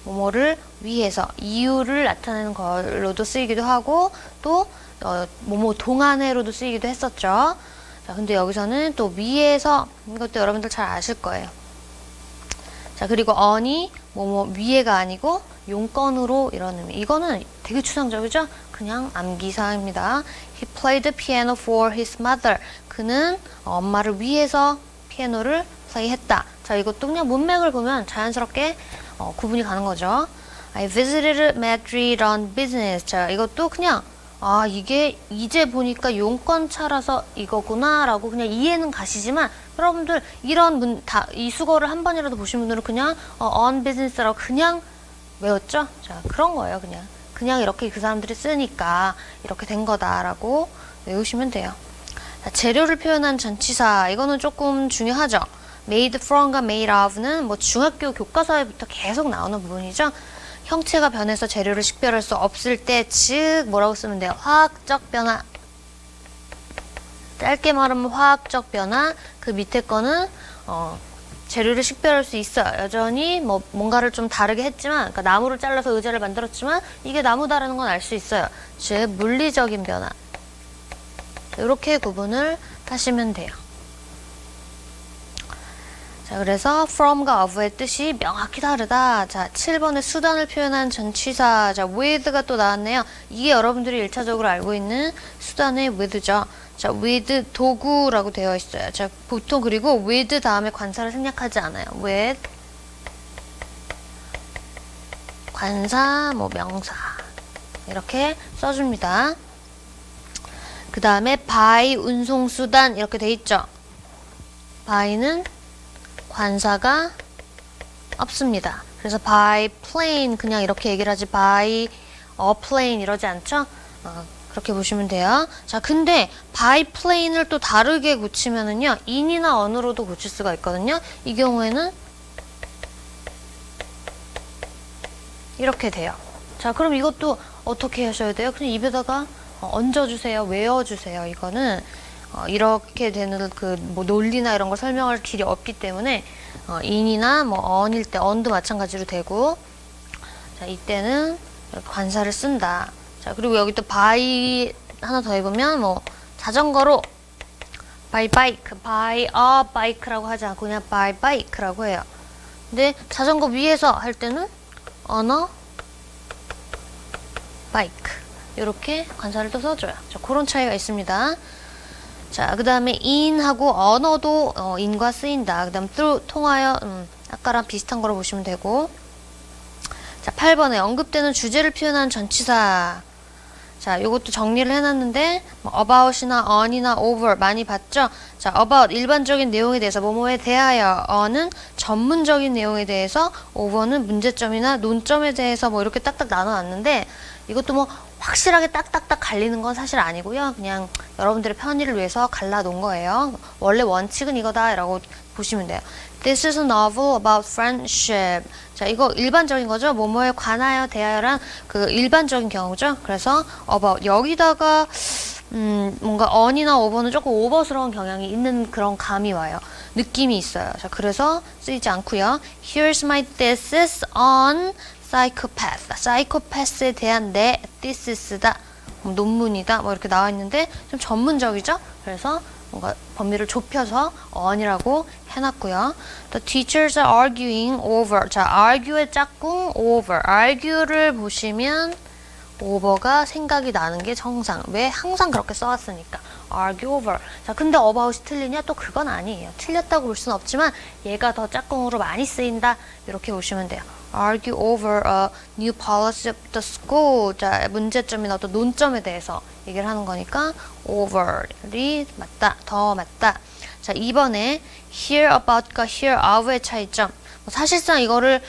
뭐뭐를 위해서, 이유를 나타내는 걸로도 쓰이기도 하고, 또 뭐뭐 동안회로도 쓰이기도 했었죠. 자, 근데 여기서는 또 위에서, 이것도 여러분들 잘 아실 거예요. 자, 그리고 on이 뭐뭐 위에가 아니고 용건으로 이런 의미. 이거는 되게 추상적이죠? 그냥 암기사항입니다. He played the piano for his mother. 그는 엄마를 위해서 피아노를 플레이했다. 자, 이것도 그냥 문맥을 보면 자연스럽게 구분이 가는 거죠. I visited Madrid on business. 자, 이것도 그냥 이게 이제 보니까 용건차라서 이거구나 라고 그냥 이해는 가시지만, 여러분들 이런 이 수거를 한 번이라도 보신 분들은 그냥 on business라고 그냥 외웠죠? 자, 그런 거예요. 그냥 이렇게 그 사람들이 쓰니까 이렇게 된 거다라고 외우시면 돼요. 자, 재료를 표현한 전치사, 이거는 조금 중요하죠. made from과 made of는 뭐 중학교 교과서에부터 계속 나오는 부분이죠. 형체가 변해서 재료를 식별할 수 없을 때, 즉 뭐라고 쓰면 돼요? 화학적 변화. 짧게 말하면 화학적 변화. 그 밑에 거는 재료를 식별할 수 있어요. 여전히 뭐 뭔가를 좀 다르게 했지만, 그러니까 나무를 잘라서 의자를 만들었지만 이게 나무다라는 건 알 수 있어요. 즉 물리적인 변화. 이렇게 구분을 하시면 돼요. 자, 그래서 from과 of의 뜻이 명확히 다르다. 자, 7번에 수단을 표현한 전치사. 자, with가 또 나왔네요. 이게 여러분들이 1차적으로 알고 있는 수단의 with죠. 자, with 도구라고 되어 있어요. 자, 보통 그리고 with 다음에 관사를 생략하지 않아요. with 관사, 뭐 명사 이렇게 써줍니다. 그 다음에 by 운송수단 이렇게 돼 있죠. by는 관사가 없습니다. 그래서 by plane 그냥 이렇게 얘기를 하지 by a plane 이러지 않죠? 그렇게 보시면 돼요. 자, 근데 by plane을 또 다르게 고치면은요, in이나 on으로도 고칠 수가 있거든요. 이 경우에는 이렇게 돼요. 자, 그럼 이것도 어떻게 하셔야 돼요? 그냥 입에다가 얹어주세요. 외워주세요. 이거는 이렇게 되는 그 뭐 논리나 이런 걸 설명할 길이 없기 때문에 in이나 뭐 on일 때 on도 마찬가지로 되고, 자, 이때는 관사를 쓴다. 자, 그리고 여기 또 by 하나 더 해보면 뭐 자전거로 by bike, by a bike라고 하지 않고 그냥 by bike라고 해요. 근데 자전거 위에서 할 때는 on a bike 이렇게 관사를 또 써줘요. 자, 그런 차이가 있습니다. 자, 그 다음에 in하고 on어도 in과 쓰인다. 그 다음 through 통하여 아까랑 비슷한 거로 보시면 되고, 자, 8번에 언급되는 주제를 표현한 전치사. 자, 요것도 정리를 해놨는데 뭐 about이나 on이나 over 많이 봤죠? 자, about 일반적인 내용에 대해서 뭐뭐에 대하여, on은 전문적인 내용에 대해서, over는 문제점이나 논점에 대해서 뭐 이렇게 딱딱 나눠놨는데, 이것도 뭐 확실하게 딱딱딱 갈리는 건 사실 아니고요. 그냥 여러분들의 편의를 위해서 갈라놓은 거예요. 원래 원칙은 이거다 라고 보시면 돼요. This is a novel about friendship. 자, 이거 일반적인 거죠. 뭐뭐에 관하여 대하여란 그 일반적인 경우죠. 그래서 about 여기다가 뭔가 on이나 over는 조금 오버스러운 경향이 있는 그런 감이 와요. 느낌이 있어요. 자, 그래서 쓰이지 않고요. Here's my thesis on psychopath. 사이코패스에 대한 내 thesis,다 논문이다. 뭐 이렇게 나와 있는데 좀 전문적이죠. 그래서 뭔가 범위를 좁혀서 on이라고 해놨고요. The teachers are arguing over. 자, argu의 짝꿍 over. argu를 보시면 over가 생각이 나는 게 정상. 왜? 항상 그렇게 써왔으니까. argue over. 자, 근데 about이 틀리냐? 또 그건 아니에요. 틀렸다고 볼 수는 없지만 얘가 더 짝꿍으로 많이 쓰인다. 이렇게 보시면 돼요. argue over a new policy of the school. 자, 문제점이나 어떤 논점에 대해서 얘기를 하는 거니까 over이 맞다. 더 맞다. 자, 2번에 hear about과 hear of의 차이점. 사실상 이거를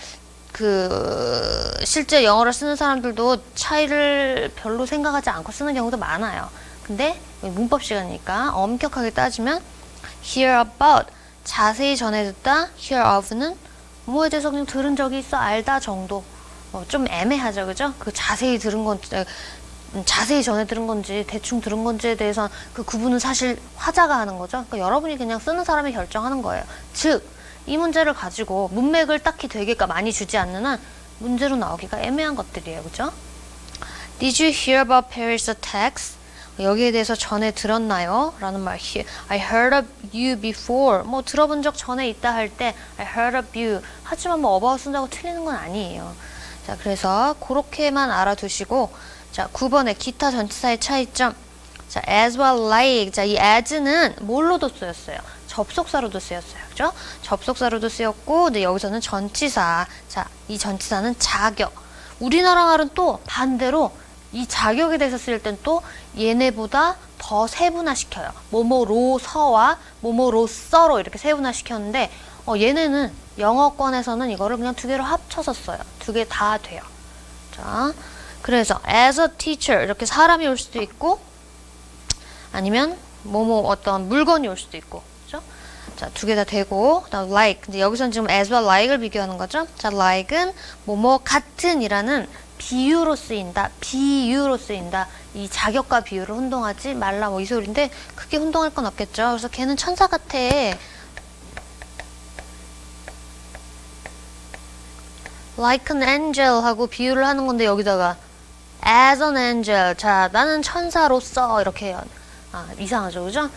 실제 영어를 쓰는 사람들도 차이를 별로 생각하지 않고 쓰는 경우도 많아요. 근데 문법 시간이니까 엄격하게 따지면 hear about 자세히 전해 듣다, hear of는 뭐에 대해서 그냥 들은 적이 있어, 알다 정도. 좀 애매하죠, 그죠? 그 자세히 들은 건지, 자세히 전해 들은 건지, 대충 들은 건지에 대해서 그 구분은 사실 화자가 하는 거죠. 그러니까 여러분이 그냥 쓰는 사람이 결정하는 거예요. 즉, 이 문제를 가지고 문맥을 딱히 되게 많이 주지 않는 한 문제로 나오기가 애매한 것들이에요, 그죠? Did you hear about Paris attacks? 여기에 대해서 전에 들었나요? 라는 말. I heard of you before. 뭐 들어본 적 전에 있다 할 때 I heard of you. 하지만 뭐 about 쓴다고 틀리는 건 아니에요. 자, 그래서 그렇게만 알아두시고, 자, 9번에 기타 전치사의 차이점. 자, as well like. 자, 이 as는 뭘로도 쓰였어요? 접속사로도 쓰였어요. 그죠? 접속사로도 쓰였고, 근데 여기서는 전치사. 자, 이 전치사는 자격. 우리나라 말은 또 반대로 이 자격에 대해서 쓸 땐 또 얘네보다 더 세분화시켜요. 뭐뭐로서와 뭐뭐로서로 이렇게 세분화시켰는데, 얘네는 영어권에서는 이거를 그냥 두 개로 합쳐서 써요. 두 개 다 돼요. 자, 그래서 as a teacher 이렇게 사람이 올 수도 있고, 아니면 뭐뭐 어떤 물건이 올 수도 있고, 그죠? 자, 두 개 다 되고, 그다음 like. 근데 여기서는 지금 as well like을 비교하는 거죠. 자, like은 뭐뭐 같은이라는 비유로 쓰인다. 비유로 쓰인다. 이 자격과 비유를 혼동하지 말라 뭐 이 소리인데 크게 혼동할 건 없겠죠. 그래서 걔는 천사 같아. like an angel 하고 비유를 하는 건데 여기다가 as an angel. 자, 나는 천사로서 이렇게 해요. 이상하죠, 그죠?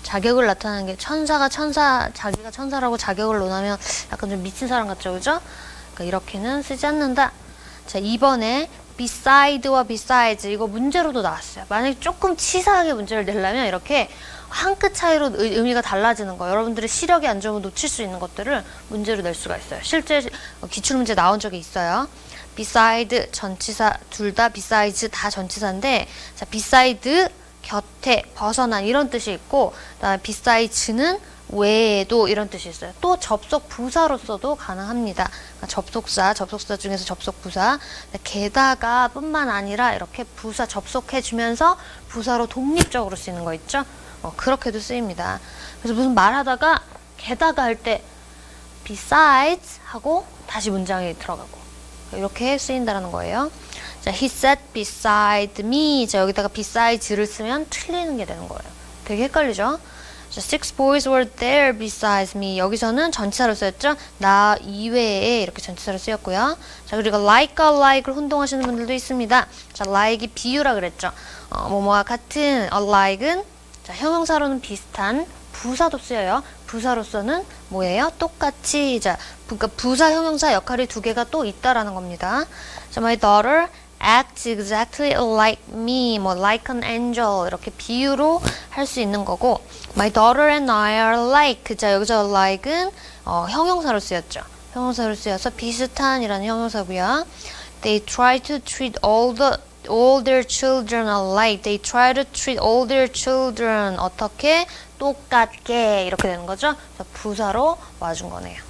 자격을 나타내는 게 자기가 천사라고 자격을 논하면 약간 좀 미친 사람 같죠, 그죠? 그러니까 이렇게는 쓰지 않는다. 자, 2번에 beside와 besides 이거 문제로도 나왔어요. 만약에 조금 치사하게 문제를 내려면 이렇게 한 끗 차이로 의미가 달라지는 거. 여러분들의 시력이 안 좋으면 놓칠 수 있는 것들을 문제로 낼 수가 있어요. 실제 기출문제 나온 적이 있어요. beside 전치사 둘 다 besides 다 전치사인데 자, beside 곁에 벗어난 이런 뜻이 있고 그다음에 besides는 외에도 이런 뜻이 있어요. 또 접속 부사로서도 가능합니다. 그러니까 접속사 중에서 접속 부사. 게다가 뿐만 아니라 이렇게 부사 접속해 주면서 부사로 독립적으로 쓰이는 거 있죠? 그렇게도 쓰입니다. 그래서 무슨 말하다가 게다가 할 때 besides 하고 다시 문장이 들어가고 이렇게 쓰인다는 거예요. 자, he sat beside me. 자, 여기다가 besides를 쓰면 틀리는 게 되는 거예요. 되게 헷갈리죠? 자, six boys were there besides me. 여기서는 전치사로 쓰였죠? 나 이외에 이렇게 전치사로 쓰였고요. 자, 그리고 like와 like를 혼동하시는 분들도 있습니다. 자, like이 비유라 그랬죠? 뭐뭐와 같은 like은 자, 형용사로는 비슷한 부사도 쓰여요. 부사로서는 뭐예요? 똑같이. 자, 그러니까 부사 형용사 역할이 두 개가 또 있다라는 겁니다. 자, my daughter acts exactly like me, 뭐 like an angel 이렇게 비유로 할 수 있는 거고 my daughter and I are like. 자, 여기서 like은 형용사로 쓰였죠. 형용사로 쓰여서 비슷한이라는 형용사고요. They try to treat all their children alike. They try to treat all their children 어떻게? 똑같게 이렇게 되는 거죠. 자, 부사로 와준 거네요.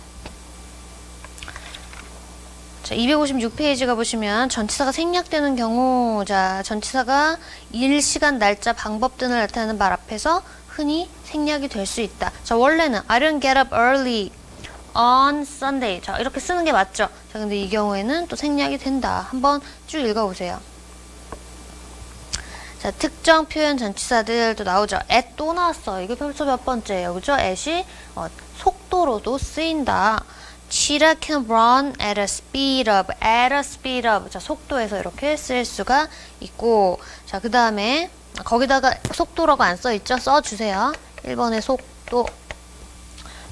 자, 256페이지가 보시면 전치사가 생략되는 경우 자, 전치사가 일, 시간, 날짜, 방법 등을 나타내는 말 앞에서 흔히 생략이 될 수 있다. 자, 원래는 I didn't get up early on Sunday. 자, 이렇게 쓰는 게 맞죠? 자, 근데 이 경우에는 또 생략이 된다. 한번 쭉 읽어보세요. 자, 특정 표현 전치사들 또 나오죠. at 또 나왔어. 이게 벌써 몇 번째예요. 그죠? at이 속도로도 쓰인다. Cheetah can run at a speed of. at a speed of. 자, 속도에서 이렇게 쓸 수가 있고. 자, 그 다음에 거기다가 속도라고 안 써있죠? 써주세요. 1번에 속도.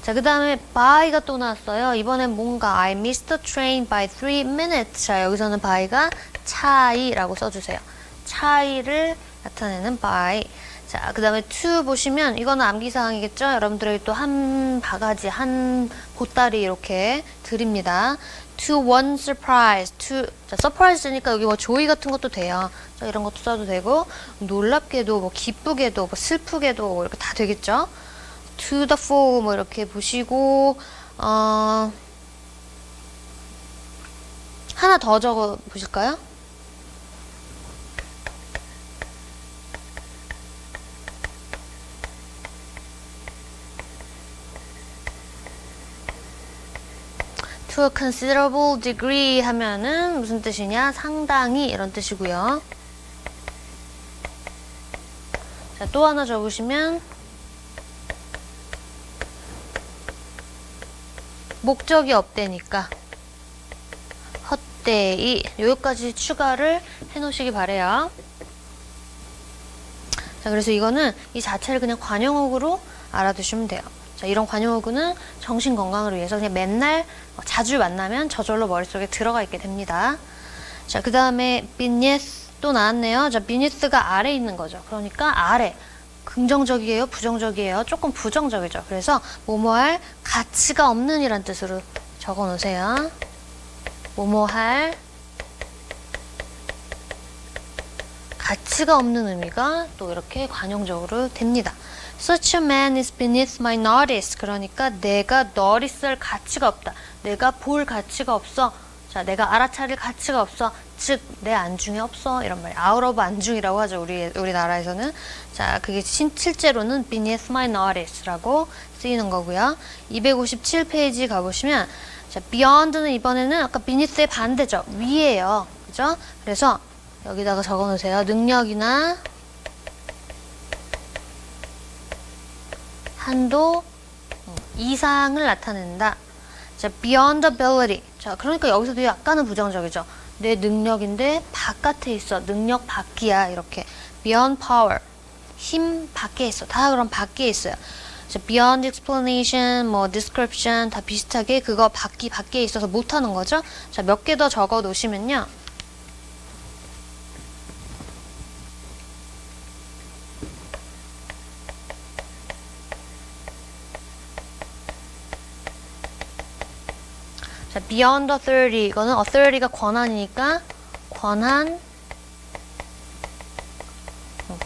자, 그 다음에 by가 또 나왔어요. 이번엔 뭔가 I missed the train by 3 minutes. 자, 여기서는 by가 차이라고 써주세요. 차이를 나타내는 by. 자, 그 다음에 to 보시면 이거는 암기사항이겠죠? 여러분들에게 또 한 바가지, 한 보따리 이렇게 드립니다. to one surprise. 자, surprise니까 여기 뭐 joy 같은 것도 돼요. 자, 이런 것도 써도 되고 놀랍게도 뭐 기쁘게도 뭐 슬프게도 뭐 이렇게 다 되겠죠? to the full 뭐 이렇게 보시고 하나 더 적어 보실까요? to a considerable degree 하면은 무슨 뜻이냐? 상당히 이런 뜻이고요. 자, 또 하나 적으시면 목적이 없대니까 헛되이 여기까지 추가를 해놓으시기 바래요. 자, 그래서 이거는 이 자체를 그냥 관용어구로 알아두시면 돼요. 자, 이런 관용어구는 정신 건강을 위해서 그냥 맨날 자주 만나면 저절로 머릿속에 들어가 있게 됩니다. 자, 그 다음에 beneath 또 나왔네요. 자, beneath가 아래 있는 거죠. 그러니까 아래. 긍정적이에요? 부정적이에요? 조금 부정적이죠. 그래서 뭐뭐할 가치가 없는 이란 뜻으로 적어 놓으세요. 뭐뭐할 가치가 없는 의미가 또 이렇게 관용적으로 됩니다. Such a man is beneath my notice. 그러니까 내가 notice할 가치가 없다. 내가 볼 가치가 없어. 자, 내가 알아차릴 가치가 없어. 즉, 내 안중에 없어. 이런 말이에요. out of 안중이라고 하죠. 우리나라에서는. 자, 그게 실제로는 beneath my notice라고 쓰이는 거고요. 257페이지 가보시면 자, beyond는 이번에는 아까 beneath의 반대죠. 위에요. 그죠? 그래서 여기다가 적어 놓으세요. 능력이나 한도 이상을 나타낸다. 자, beyond ability. 자, 그러니까 여기서도 약간은 부정적이죠. 내 능력인데 바깥에 있어. 능력 밖이야. 이렇게. beyond power. 힘 밖에 있어. 다 그럼 밖에 있어요. 자, beyond explanation, 뭐 description 다 비슷하게 그거 밖에 있어서 못하는 거죠. 자, 몇 개 더 적어 놓으시면요. 자, beyond authority. 이거는 authority가 권한이니까 권한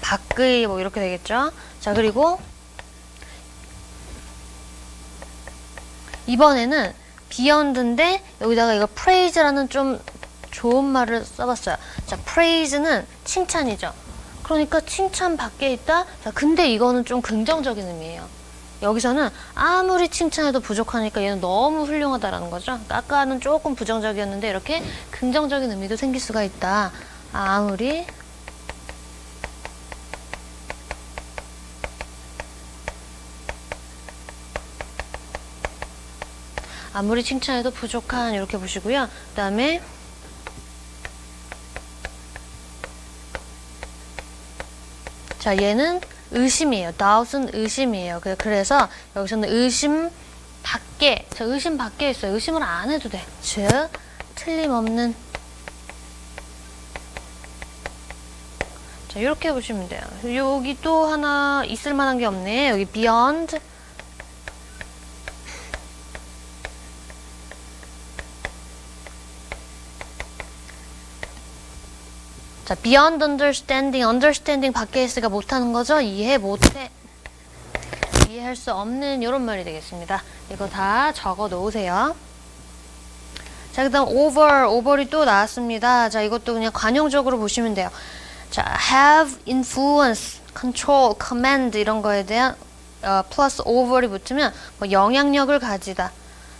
밖의 뭐 이렇게 되겠죠. 자, 그리고 이번에는 beyond인데 여기다가 이거 praise라는 좀 좋은 말을 써봤어요. 자, praise는 칭찬이죠. 그러니까 칭찬 밖에 있다. 자, 근데 이거는 좀 긍정적인 의미예요. 여기서는 아무리 칭찬해도 부족하니까 얘는 너무 훌륭하다라는 거죠. 그러니까 아까는 조금 부정적이었는데 이렇게 긍정적인 의미도 생길 수가 있다. 아무리 칭찬해도 부족한 이렇게 보시고요. 그 다음에 자, 얘는 의심이에요. doubt은 의심이에요. 그래서 여기서는 의심 밖에, 자, 의심 밖에 있어요. 의심을 안 해도 돼. 즉, 틀림없는. 자, 이렇게 보시면 돼요. 여기 또 하나 있을 만한 게 없네. 여기 beyond. 자, beyond understanding, understanding 밖에 있으니까 못하는 거죠? 이해할 수 없는 이런 말이 되겠습니다. 이거 다 적어 놓으세요. 자, 그 다음 over이 또 나왔습니다. 자, 이것도 그냥 관용적으로 보시면 돼요. 자, have influence, control, command 이런 거에 대한 플러스 over이 붙으면 뭐 영향력을 가지다.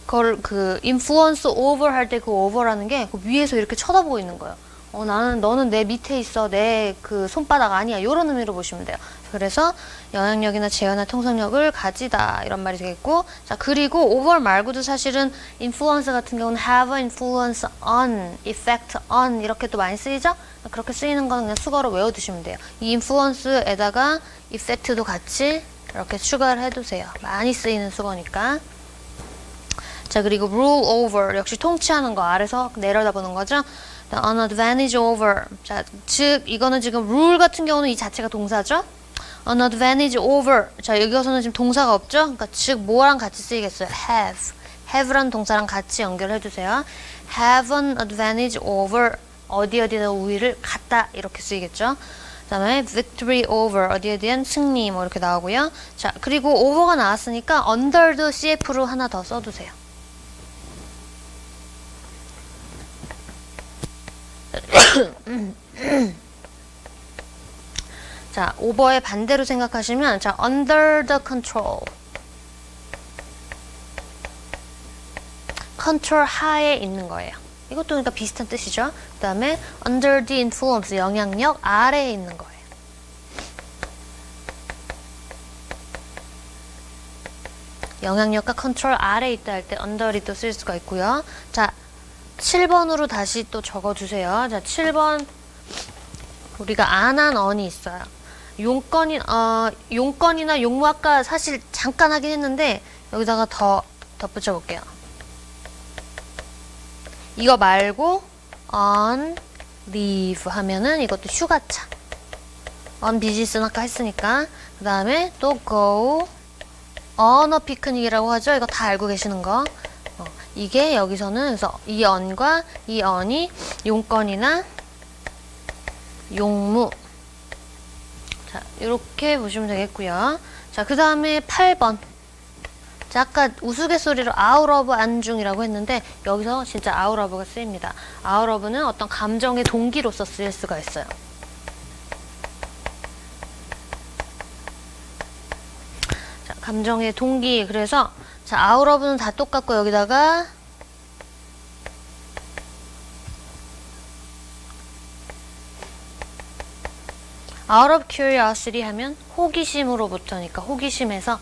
그걸 influence over 할 때 그 over라는 게 그 위에서 이렇게 쳐다보고 있는 거예요. 너는 내 밑에 있어. 내 손바닥 아니야. 이런 의미로 보시면 돼요. 그래서 영향력이나 제어나 통솔력을 가지다. 이런 말이 되겠고. 자, 그리고 over 말고도 사실은 influence 같은 경우는 have influence on, effect on 이렇게 또 많이 쓰이죠? 그렇게 쓰이는 거는 그냥 수거로 외워두시면 돼요. 이 influence에다가 effect도 같이 이렇게 추가를 해두세요. 많이 쓰이는 수거니까. 자, 그리고 rule over 역시 통치하는 거 아래서 내려다보는 거죠. an advantage over. 자, 즉 이거는 지금 rule 같은 경우는 이 자체가 동사죠. an advantage over. 자, 여기서는 지금 동사가 없죠. 그러니까 즉 뭐랑 같이 쓰이겠어요? have라는 동사랑 같이 연결해 주세요. have an advantage over. 어디에다 우위를 갖다 이렇게 쓰이겠죠. 그 다음에 victory over. 어디에 대한 승리 뭐 이렇게 나오고요. 자, 그리고 over가 나왔으니까 under도 cf로 하나 더 써두세요. 자, over의 반대로 생각하시면 자, under the control. 컨트롤 하에 있는 거예요. 이것도 그러니까 비슷한 뜻이죠. 그 다음에 under the influence, 영향력 아래에 있는 거예요. 영향력과 컨트롤 아래에 있다 할 때 under이 또 쓸 수가 있고요. 자, 7번으로 다시 또 적어주세요. 자, 7번 우리가 안 한 언이 있어요. 용건이나 용무 아까 사실 잠깐 하긴 했는데 여기다가 더 덧붙여 볼게요. 이거 말고 on leave 하면은 이것도 휴가차. on business는 아까 했으니까. 그 다음에 또 go on a picnic이라고 하죠. 이거 다 알고 계시는 거. 이게 여기서는 그래서 이 on과 이 on이 용건이나 용무. 자, 이렇게 보시면 되겠고요. 자, 그 다음에 8번. 자, 아까 우스갯소리로 out of 안중이라고 했는데 여기서 진짜 out of가 쓰입니다. out of는 어떤 감정의 동기로서 쓰일 수가 있어요. 자, 감정의 동기. 그래서 자, out of는 다 똑같고 여기다가 out of curiosity 하면 호기심으로부터니까 호기심에서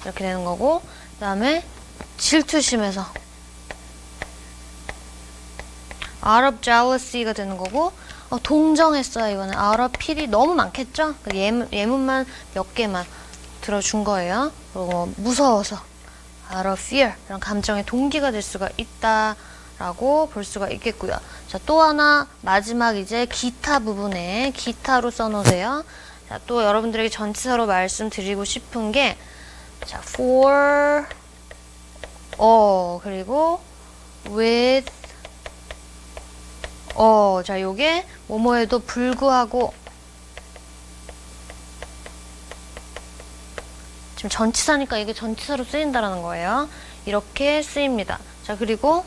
이렇게 되는 거고, 그 다음에 질투심에서 out of jealousy가 되는 거고, 동정했어요. 이거는 out of pity 너무 많겠죠? 예문만 몇 개만 들어준 거예요. 그리고 무서워서 out of fear 이런 감정의 동기가 될 수가 있다라고 볼 수가 있겠고요. 자, 또 하나 마지막 이제 기타 부분에 기타로 써놓으세요. 자, 또 여러분들에게 전치사로 말씀드리고 싶은 게 자, for, 그리고 with, 자, 요게 뭐뭐에도 불구하고 지금 전치사니까 이게 전치사로 쓰인다라는 거예요. 이렇게 쓰입니다. 자, 그리고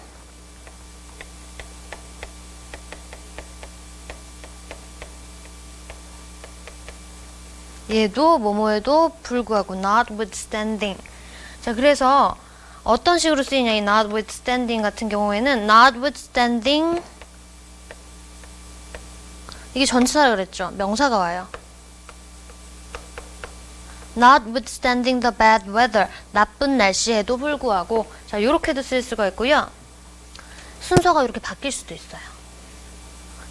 얘도 뭐뭐에도 불구하고 notwithstanding. 자, 그래서 어떤 식으로 쓰이냐, 이 notwithstanding 같은 경우에는 notwithstanding 이게 전치사라 그랬죠. 명사가 와요. notwithstanding the bad weather. 나쁜 날씨에도 불구하고. 자, 요렇게도 쓸 수가 있고요. 순서가 이렇게 바뀔 수도 있어요.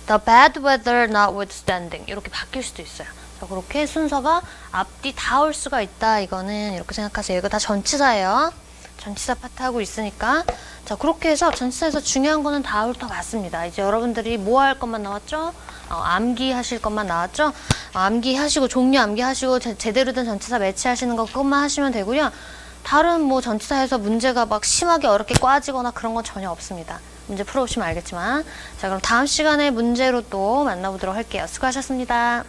the bad weather notwithstanding. 이렇게 바뀔 수도 있어요. 자, 그렇게 순서가 앞뒤 다 올 수가 있다. 이거는 이렇게 생각하세요. 이거 다 전치사예요. 전치사 파트 하고 있으니까. 자, 그렇게 해서 전치사에서 중요한 거는 다 훑어봤습니다. 이제 여러분들이 뭐 할 것만 나왔죠? 암기하실 것만 나왔죠? 암기하시고 종류 암기하시고 제대로 된 전치사 매치하시는 거 그것만 하시면 되고요. 다른 뭐 전치사에서 문제가 막 심하게 어렵게 꽈지거나 그런 건 전혀 없습니다. 문제 풀어보시면 알겠지만. 자, 그럼 다음 시간에 문제로 또 만나보도록 할게요. 수고하셨습니다.